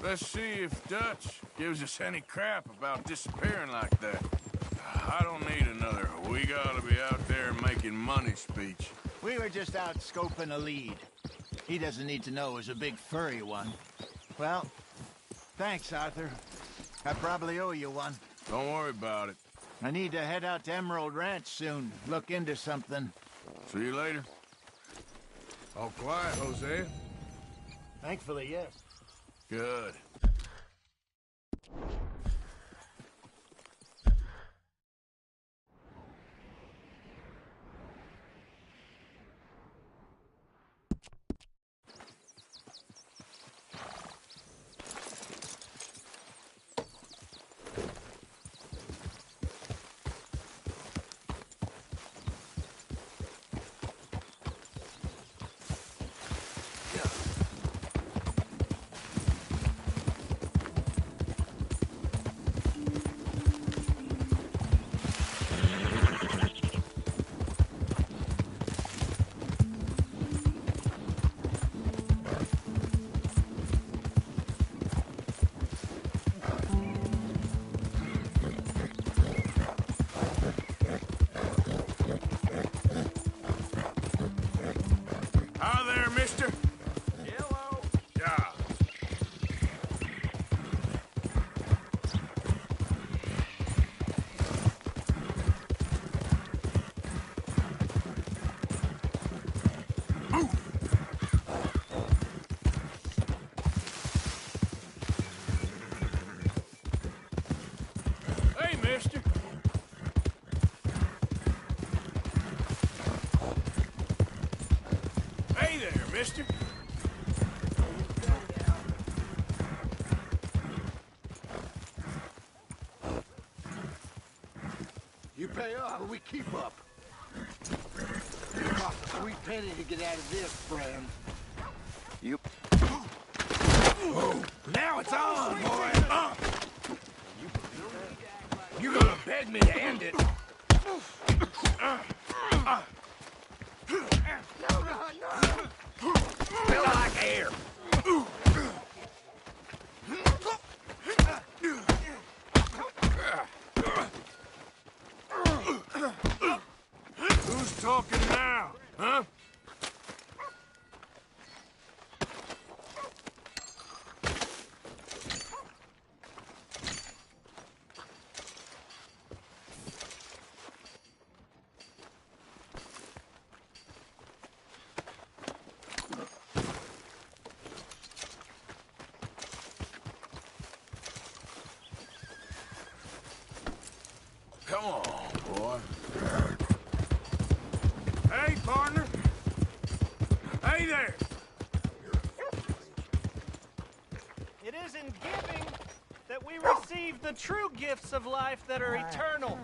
Let's see if Dutch gives us any crap about disappearing like that. I don't need another "we gotta be out there making money" speech. We were just out scoping a lead. He doesn't need to know it was a big furry one. Well, thanks, Arthur. I probably owe you one. Don't worry about it. I need to head out to Emerald Ranch soon. Look into something. See you later. All quiet, Jose. Thankfully, yes. Good. Mister? Hello. Yeah. Hey, mister. Hey there, mister. You pay up or we keep up. It costs a sweet penny to get out of this, friend. You... Oh, now it's on, boy! You're gonna beg me to end it. No! Feel like air. Who's talking now, huh? Come on, boy. Hey, partner. Hey there. It is in giving that we receive the true gifts of life that are eternal.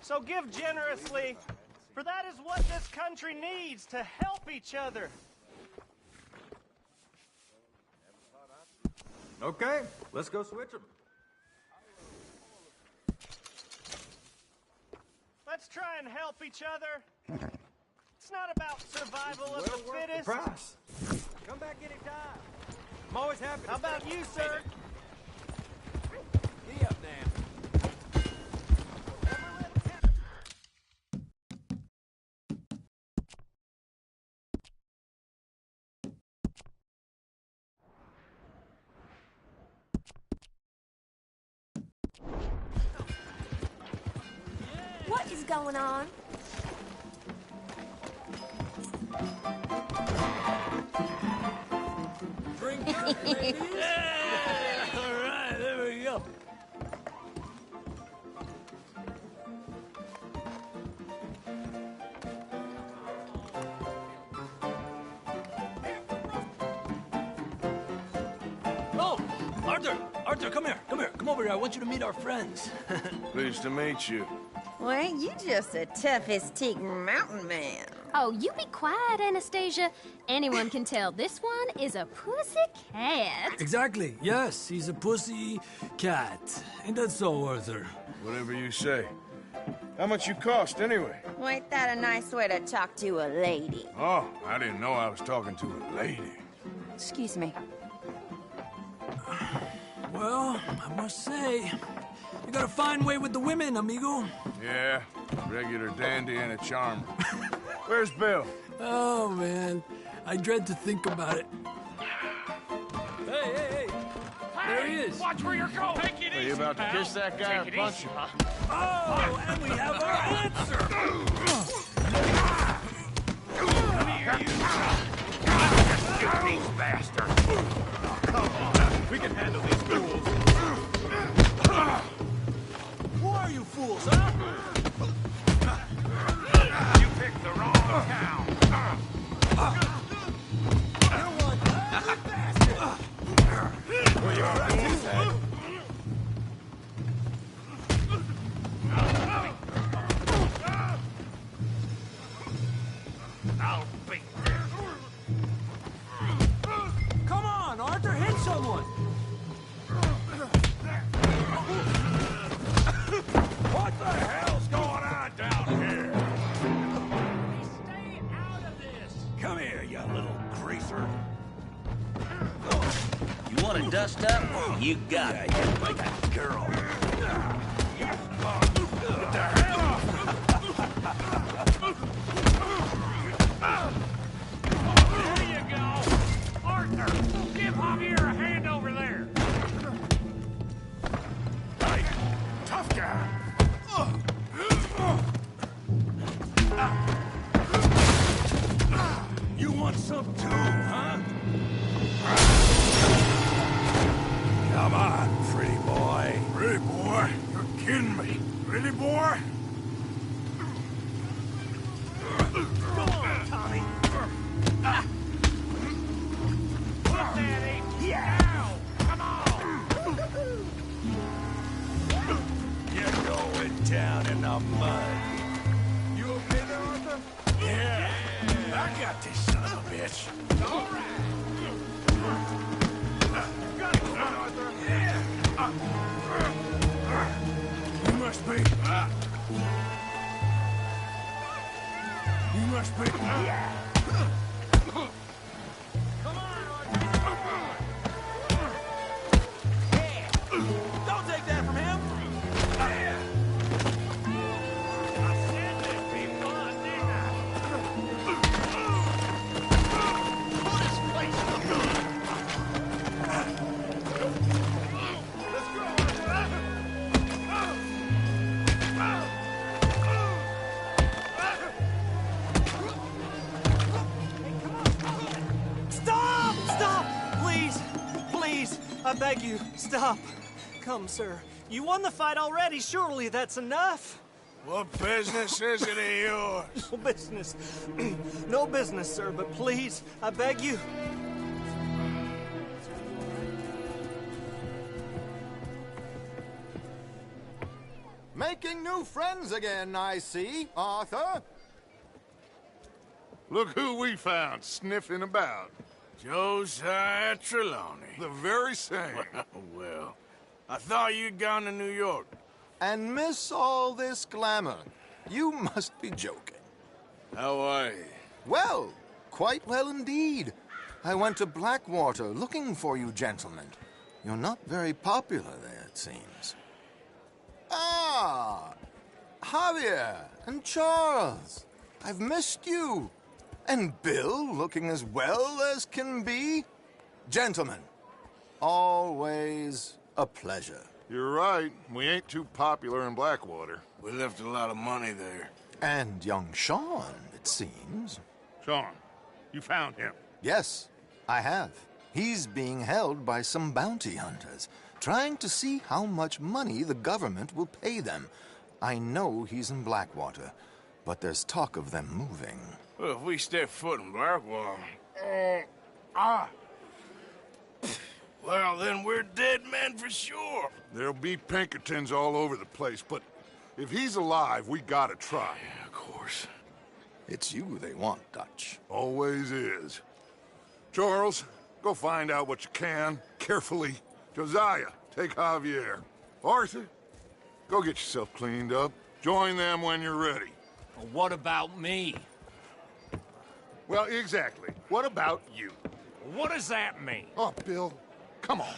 So give generously, for that is what this country needs, to help each other. Okay, let's go switch them. Let's try and help each other. It's not about survival of the fittest. Price. Come back anytime. I'm always happy to How about you, sir? Giddy up now. What is going on? Drink up, ladies. All right, there we go. Oh, Arthur, come here. Come over here. I want you to meet our friends. Pleased to meet you. Well, ain't you just the toughest teak mountain man? Oh, you be quiet, Anastasia. Anyone can tell this one is a pussy cat. Exactly. Yes, he's a pussy cat. Ain't that so, Arthur? Whatever you say. How much you cost, anyway? Well, ain't that a nice way to talk to a lady? Oh, I didn't know I was talking to a lady. Excuse me. Well, I must say, you got a fine way with the women, amigo. Yeah, regular dandy and a charmer. Where's Bill? Oh, man. I dread to think about it. Hey! There he is. Watch where you're going. Take it Are you about to kiss that guy or punch him? Oh, and we have our answer. Come here, you these bastards. Come on, we can handle these fools. Who are you fools, huh? You picked the wrong town. You want that, bastard? Well, you cracked his head. I'll beat them. Come on, Arthur, hit someone. What the hell's going on down here? Stay out of this. Come here, you little greaser. You want to dust up? You got it. Like a girl. What the hell? There you go. Arthur, give Javier a hand over there. Hey, tough guy. You want some too, huh? Come on, pretty boy. Pretty boy? You're kidding me. Pretty boy? Go on, Tommy. Put that ape down. Come on. down in the mud. You okay there, Arthur? Yeah, I got this son of a bitch. All right. You got it, come on, Arthur. Yeah. You must be. You must be. Come on, Arthur. Yeah. Don't take that from him. I said there'd be fun, didn't I? Put his place in the gun. Let's go, Arthur. Stop! Stop! Please! Please! I beg you, stop. Come, sir. You won the fight already. Surely that's enough. What business is it of yours? No business. No business, sir, but please, I beg you. Making new friends again, I see, Arthur. Look who we found sniffing about. Josiah Trelawney. The very same. Well, I thought you'd gone to New York. And miss all this glamour. You must be joking. How are you? Well, quite well indeed. I went to Blackwater looking for you gentlemen. You're not very popular there, it seems. Ah, Javier and Charles. I've missed you. And Bill looking as well as can be. Gentlemen, always a pleasure. You're right. We ain't too popular in Blackwater. We left a lot of money there. And young Sean, it seems. Sean, you found him. Yes, I have. He's being held by some bounty hunters, trying to see how much money the government will pay them. I know he's in Blackwater, but there's talk of them moving. Well, if we step foot in Blackwater... Well, then we're dead men for sure. There'll be Pinkertons all over the place, but if he's alive, we gotta try. Yeah, of course. It's you they want, Dutch. Always is. Charles, go find out what you can, carefully. Josiah, take Javier. Arthur, go get yourself cleaned up. Join them when you're ready. Well, what about me? Well, exactly. What about you? What does that mean? Oh, Bill, come on.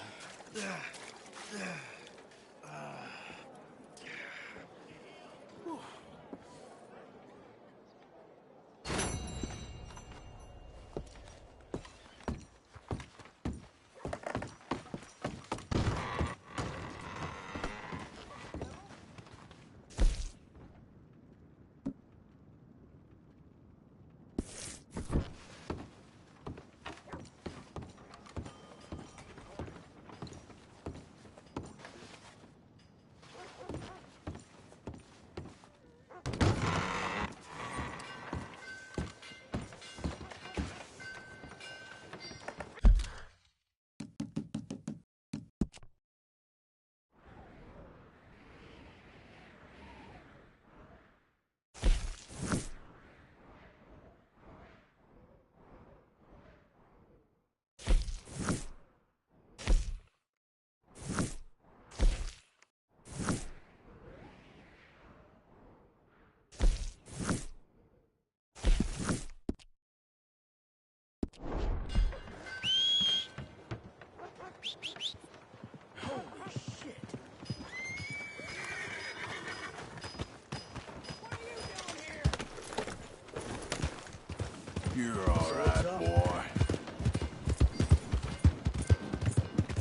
You're all right, boy.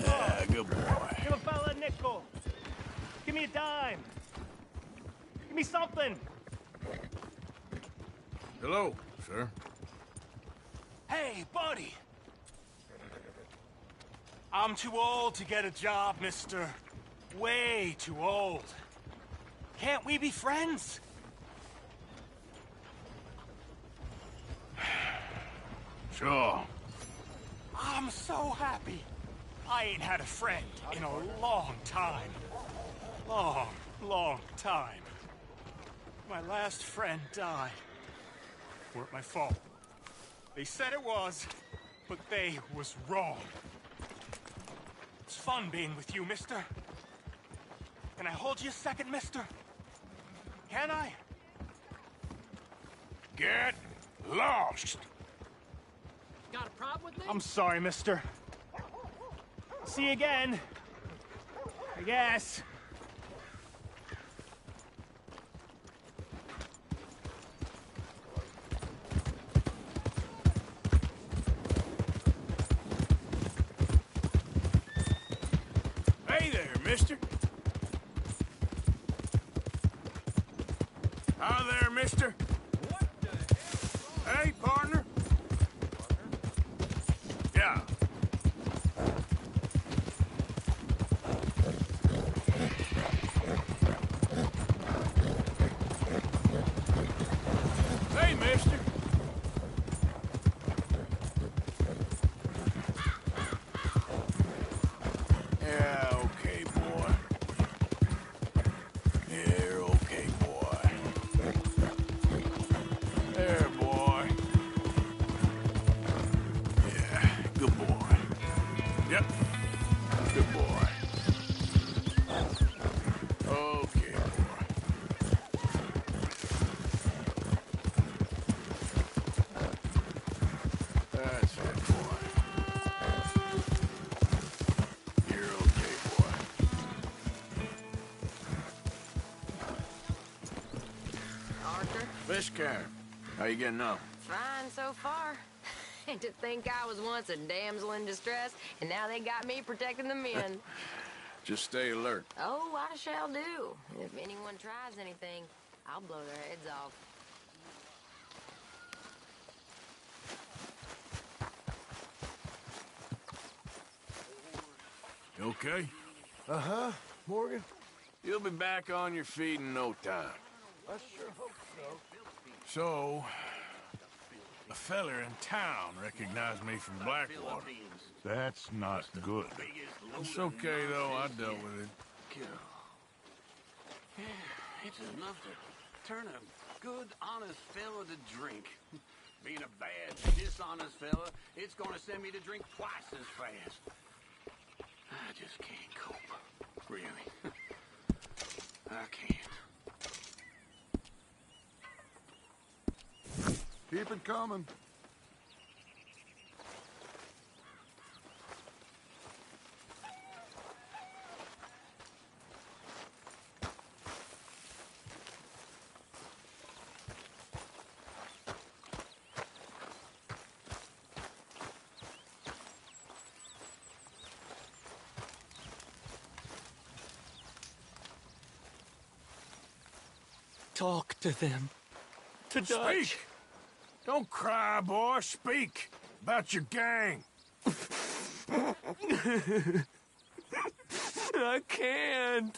Yeah, good boy. Give a fella a nickel. Give me a dime. Give me something. Hello, sir. Hey, buddy. I'm too old to get a job, mister. Way too old. Can't we be friends? Sure. I'm so happy. I ain't had a friend in a long time. Long time. My last friend died. Weren't my fault. They said it was, but they was wrong. It's fun being with you, mister. Can I hold you a second, mister? Can I? Get lost! Got a problem with me? I'm sorry, mister. See you again. I guess. Hey there, mister. Hi there, mister. What the hell? Hey, partner. Yeah. Hey, mister. Yeah, okay, boy. You're okay, boy. There, boy. Yeah, good boy. Yep, good boy. Okay, boy. That's it, boy. You're okay, boy. Arthur? Fish Karen, how you getting on? Fine so far. And to think I was once a damsel in distress, and now they got me protecting the men. Just stay alert. Oh, I shall do. If anyone tries anything, I'll blow their heads off. You okay? Uh-huh, Morgan. You'll be back on your feet in no time. I sure hope so. So, a feller in town recognized me from Blackwater. That's not good. It's okay, though. I dealt with it. Yeah, it's enough to turn a good, honest fella to drink. Being a bad, dishonest fella, it's gonna send me to drink twice as fast. I just can't cope. Really. I can't. Keep it coming. Talk to them. To Dutch. Speak! Don't cry, boy. Speak about your gang. I can't.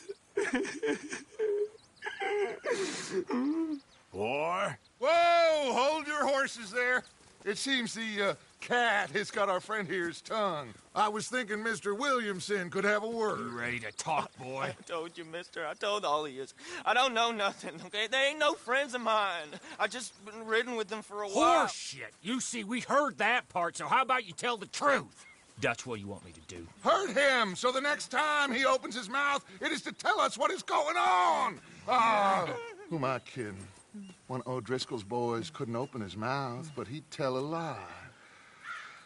Boy. Whoa! Hold your horses there. It seems the cat has got our friend here's tongue. I was thinking Mr. Williamson could have a word. You ready to talk, boy? I told you, mister. I told all of you. I don't know nothing, okay? They ain't no friends of mine. I just been ridden with them for a while. Horseshit. You see, we heard that part, so how about you tell the truth? Dutch, what do you want me to do? Hurt him, so the next time he opens his mouth, it is to tell us what is going on. Ah, who am I kidding? One of O'Driscoll's boys couldn't open his mouth, but he'd tell a lie.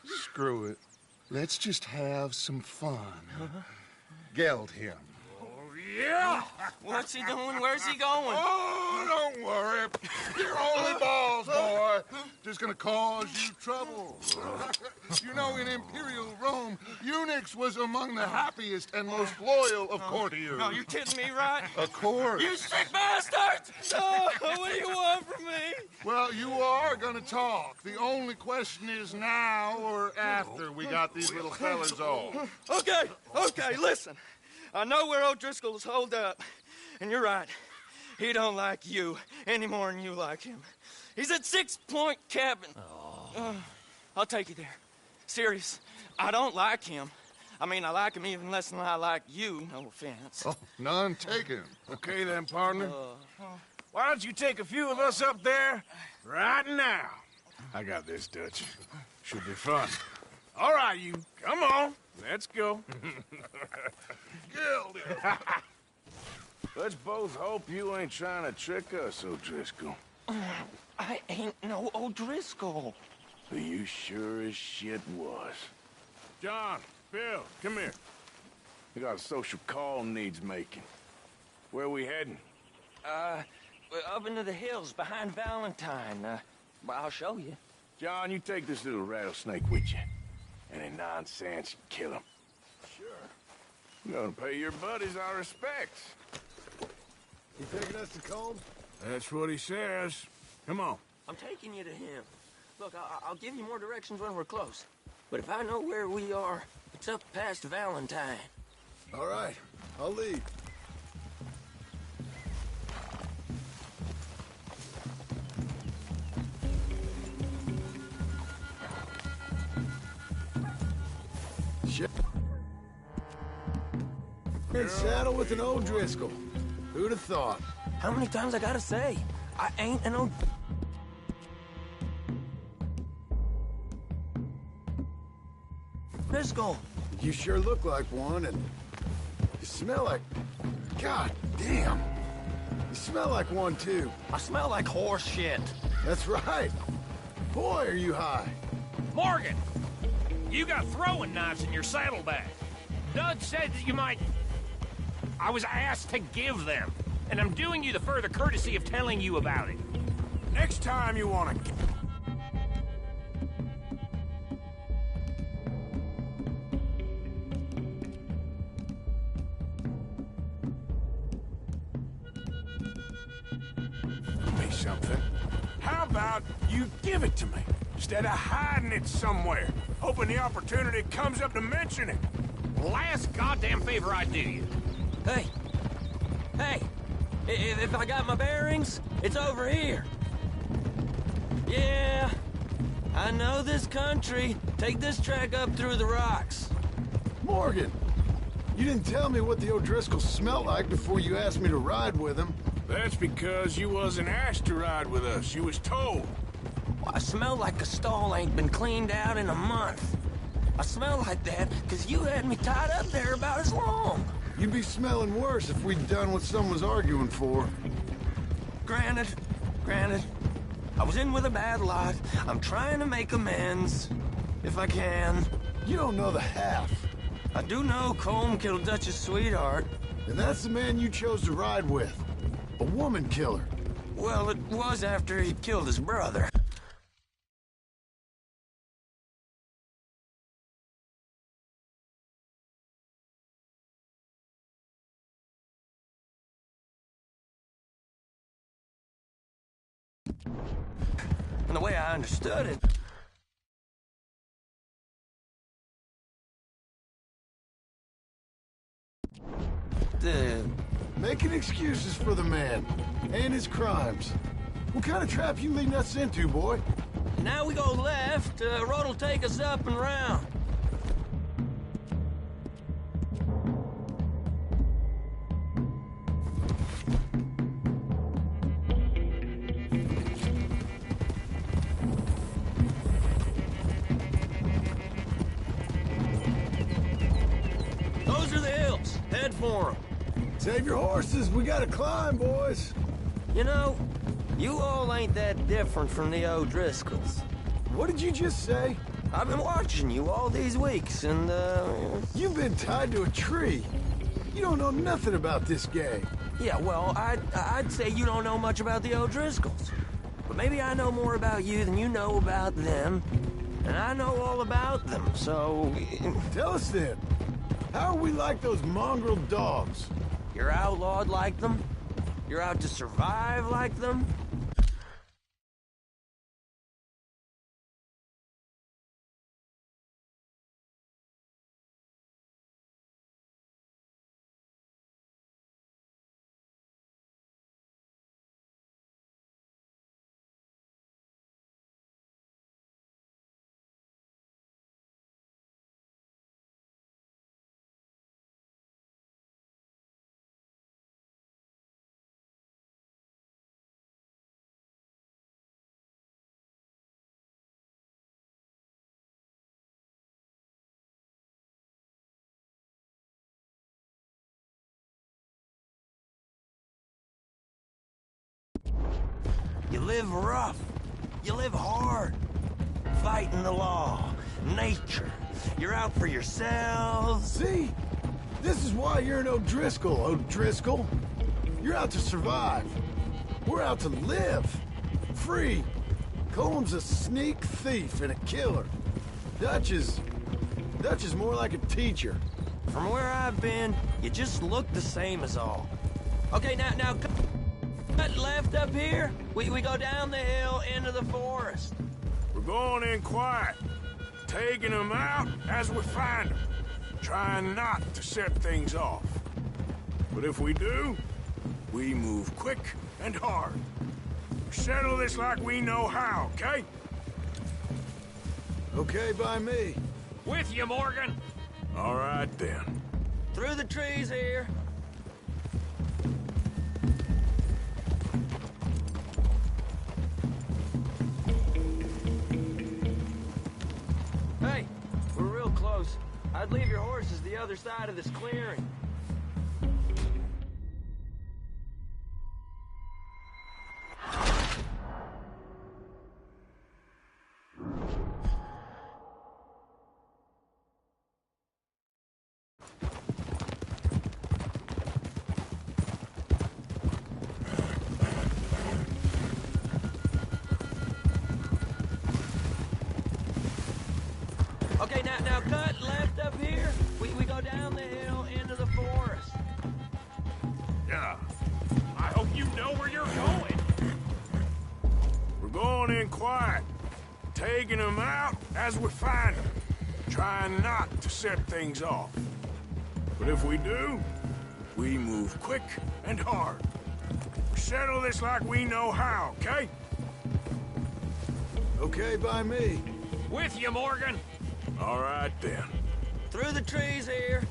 Screw it. Let's just have some fun. Geld him. Yeah! What's he doing? Where's he going? Oh, don't worry. You're only balls, boy. Just gonna cause you trouble. You know, in Imperial Rome, eunuchs was among the happiest and most loyal of courtiers. No, you kidding me, right? Of course. You sick bastards! Oh, what do you want from me? Well, you are gonna talk. The only question is now or after we got these little fellas off. Okay, listen. I know where O'Driscoll's holed up, and you're right. He don't like you any more than you like him. He's at 6 Point Cabin. I'll take you there. Serious. I don't like him. I mean, I like him even less than I like you, no offense. Oh, none taken. Okay then, partner. Why don't you take a few of us up there right now? I got this, Dutch. Should be fun. All right, you. Come on. Let's go. Gildy! Let's both hope you ain't trying to trick us, O'Driscoll. I ain't no O'Driscoll. But you sure as shit was. John, Bill, come here. We got a social call needs making. Where we heading? Up into the hills behind Valentine. Well, I'll show you. John, you take this little rattlesnake with you. Any nonsense, kill him. Sure. I'm gonna pay your buddies our respects. You taking us to Combs? That's what he says. Come on. I'm taking you to him. Look, I'll give you more directions when we're close. But if I know where we are, it's up past Valentine. All right, I'll lead. Shit. In saddle with an O'Driscoll. Who'd have thought? How many times I gotta say? I ain't an O'Driscoll. You sure look like one, and you smell like... God damn. You smell like one, too. I smell like horse shit. That's right. Boy, are you high. Morgan! You got throwing knives in your saddlebag. Dud said that you might... I was asked to give them, and I'm doing you the further courtesy of telling you about it. Next time you want to... me something. How about you give it to me, instead of hiding it somewhere, hoping the opportunity comes up to mention it? Last goddamn favor I do you. Hey! Hey! If I got my bearings, it's over here. Yeah, I know this country. Take this track up through the rocks. Morgan! You didn't tell me what the O'Driscoll smelled like before you asked me to ride with him. That's because you wasn't asked to ride with us. You was told. I smell like a stall ain't been cleaned out in a month. I smell like that because you had me tied up there about as long. You'd be smelling worse if we'd done what someone's arguing for. Granted. I was in with a bad lot. I'm trying to make amends, if I can. You don't know the half. I do know Colm killed Dutch's sweetheart. And that's the man you chose to ride with. A woman killer. Well, it was after he killed his brother. And the way I understood it... Making excuses for the man and his crimes. What kind of trap you leading us into, boy? Now we go left, road'll take us up and round. Those are the hills. Head for them. Save your horses. We gotta climb, boys. You know, you all ain't that different from the O'Driscolls. What did you just say? I've been watching you all these weeks, and, You've been tied to a tree. You don't know nothing about this gang. Yeah, well, I'd say you don't know much about the O'Driscolls. But maybe I know more about you than you know about them. And I know all about them, so... Tell us then. How are we like those mongrel dogs? You're outlawed like them? You're out to survive like them? You live rough. You live hard. Fighting the law, nature. You're out for yourselves. See? This is why you're an O'Driscoll, O'Driscoll. You're out to survive. We're out to live. Free. Coleman's a sneak thief and a killer. Dutch is more like a teacher. From where I've been, you just look the same as all. Okay, now, cut left up here. We go down the hill into the forest. We're going in quiet, taking them out as we find them, trying not to set things off. But if we do, we move quick and hard. Settle this like we know how, okay? Okay by me. With you, Morgan. All right, then. Through the trees here. Hey, we're real close. I'd leave your horses the other side of this clearing. Okay, now cut left up here. We go down the hill into the forest. Yeah. I hope you know where you're going. We're going in quiet, taking them out as we find them, trying not to set things off. But if we do, we move quick and hard. Settle this like we know how, okay? Okay by me. With you, Morgan. All right, then. Through the trees here.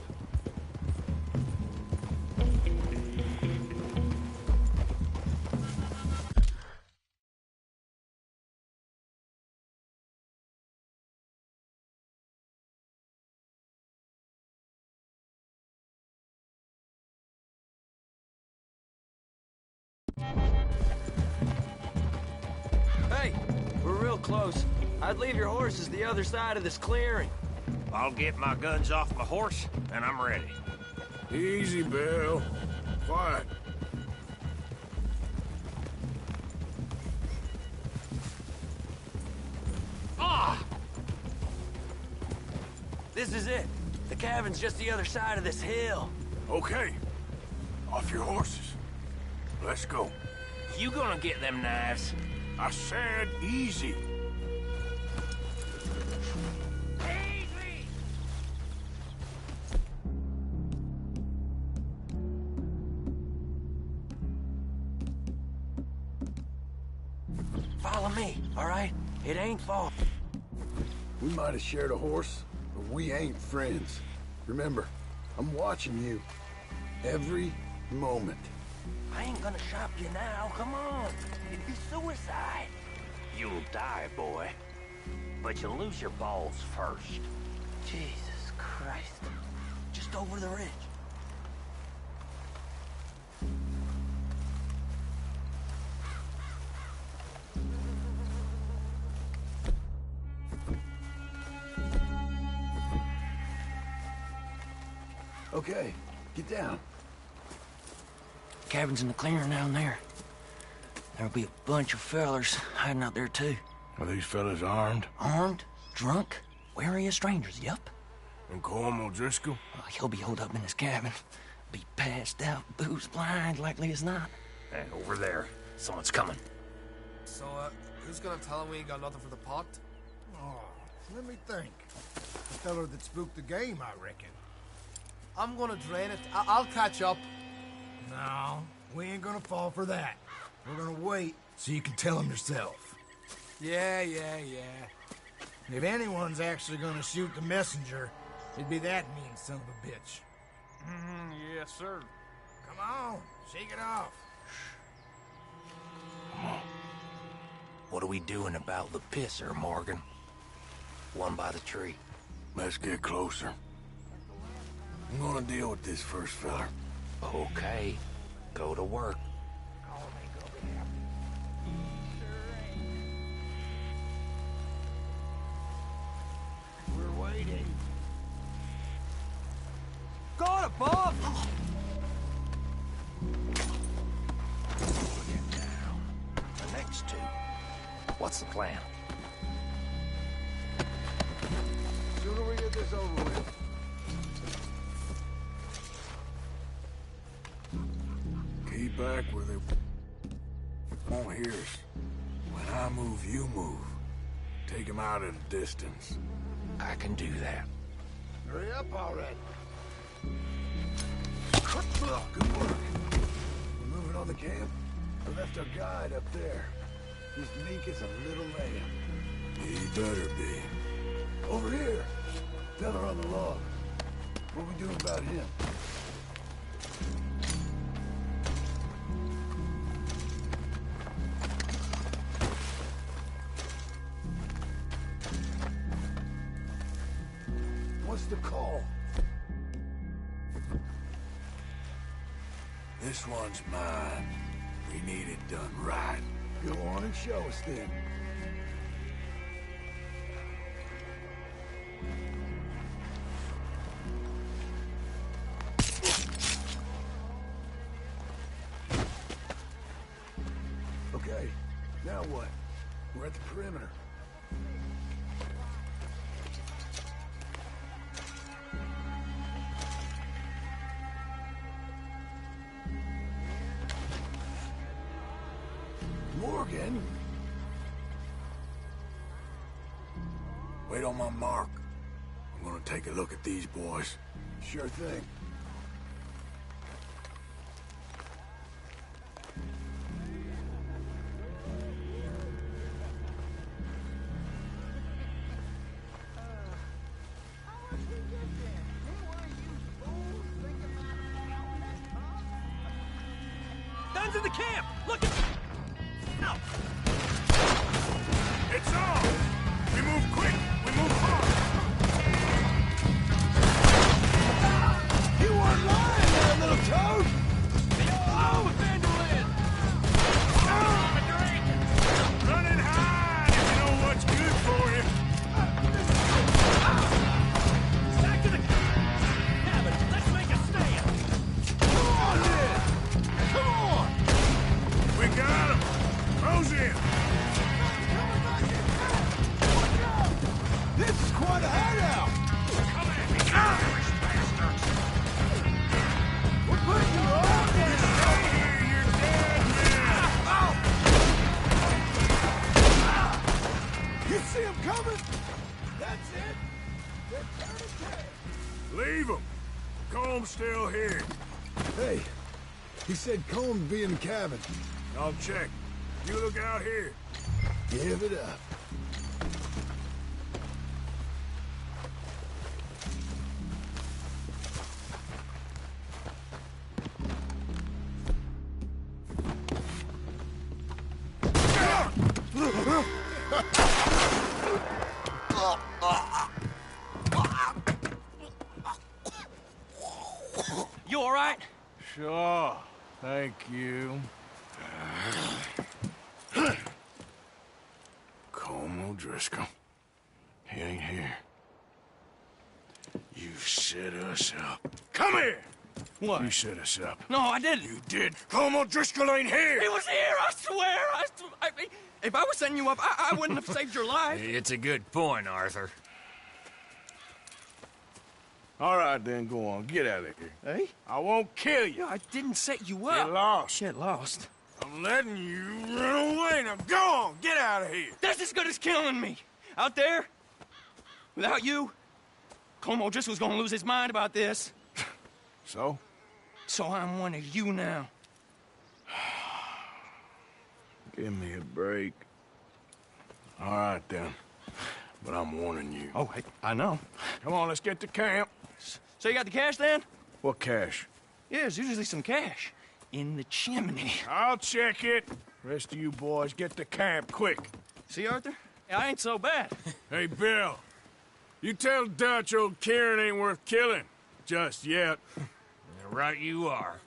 Hey, we're real close. I'd leave your horses the other side of this clearing. I'll get my guns off my horse, and I'm ready. Easy, Bill. Quiet. Ah! This is it. The cabin's just the other side of this hill. Okay. Off your horses. Let's go. You gonna get them knives? I said easy. Follow me, all right? It ain't far. We might have shared a horse, but we ain't friends. Remember, I'm watching you. Every moment. I ain't gonna shop you now. Come on. It'd be suicide. You'll die, boy. But you'll lose your balls first. Jesus Christ. Just over the ridge. Okay, get down. Cabin's in the clearing down there. There'll be a bunch of fellers hiding out there, too. Are these fellas armed? Armed? Drunk? Wary of strangers, yup. And Colm O'Driscoll? He'll be holed up in his cabin. Be passed out, booze blind, likely as not. Hey, over there. Someone's coming. So, who's gonna tell him we ain't got nothing for the pot? Oh, let me think. The feller that spooked the game, I reckon. I'm gonna drain it. I'll catch up. No, we ain't gonna fall for that. We're gonna wait so you can tell him yourself. Yeah. If anyone's actually gonna shoot the messenger, it'd be that mean son of a bitch. Yes, sir. Come on, shake it off. What are we doing about the pisser, Morgan? One by the tree. Let's get closer. I'm gonna deal with this first fella. Okay. Go to work. off! The next two. What's the plan? Sooner we get this over with. Keep back where they won't hear us. When I move, you move. Take them out at a distance. I can do that. Hurry up already. Good work. We're moving on the camp. I left our guide up there. He's meek as a little lamb. He better be. Over here. Fella on the log. What we doing about him? What's the call? This one's mine. We need it done right. Go on and show us then. Okay, now what? We're at the perimeter. Morgan? Wait on my mark. I'm gonna take a look at these boys. Sure thing. Guns in the camp! Look at... No. It's on! We move quick! We move hard! You weren't lying there, little toad! Oh, Vandalin! Run and hide if you know what's good for you! Back to the cabin! Let's make a stand! Come on, then! Come on! We got him! Close in! This is quite a hideout! Come at me, Irish bastards! We're putting you on! Stay here, you're dead, man! You see him coming? That's it! They're turning tail! Leave him! Comb's still here. Hey, he said Combs be in the cabin. I'll check. You look out here. Give it up. You all right? Sure. Thank you. Colm O'Driscoll. He ain't here. You set us up. Come here! What? You set us up. No, I didn't. You did. Colm O'Driscoll ain't here! He was here, I swear! If I was setting you up, I wouldn't have saved your life. It's a good point, Arthur. All right, then, go on. Get out of here. Hey? I won't kill you. I didn't set you up. Get lost. Shit, lost. I'm letting you run away. Now go on. Get out of here. That's as good as killing me. Out there, without you, Colm O'Driscoll's gonna lose his mind about this. So? So I'm one of you now. Give me a break. All right, then. But I'm warning you. Oh, hey, I know. Come on, let's get to camp. So you got the cash, then? What cash? Yeah, there's usually some cash. In the chimney. I'll check it. Rest of you boys, get to camp, quick. See, Arthur? I ain't so bad. Hey, Bill. You tell Dutch old Kieran ain't worth killing. Just yet. Right you are.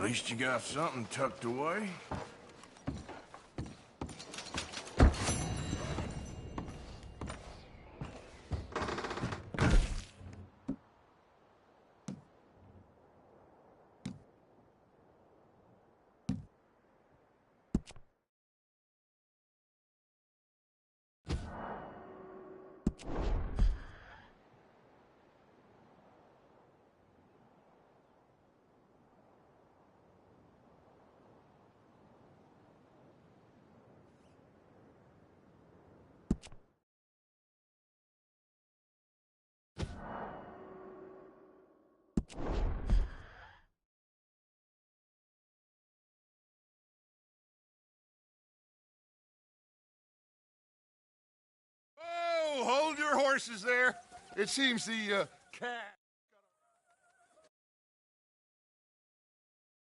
At least you got something tucked away. Oh, hold your horses there. It seems the cat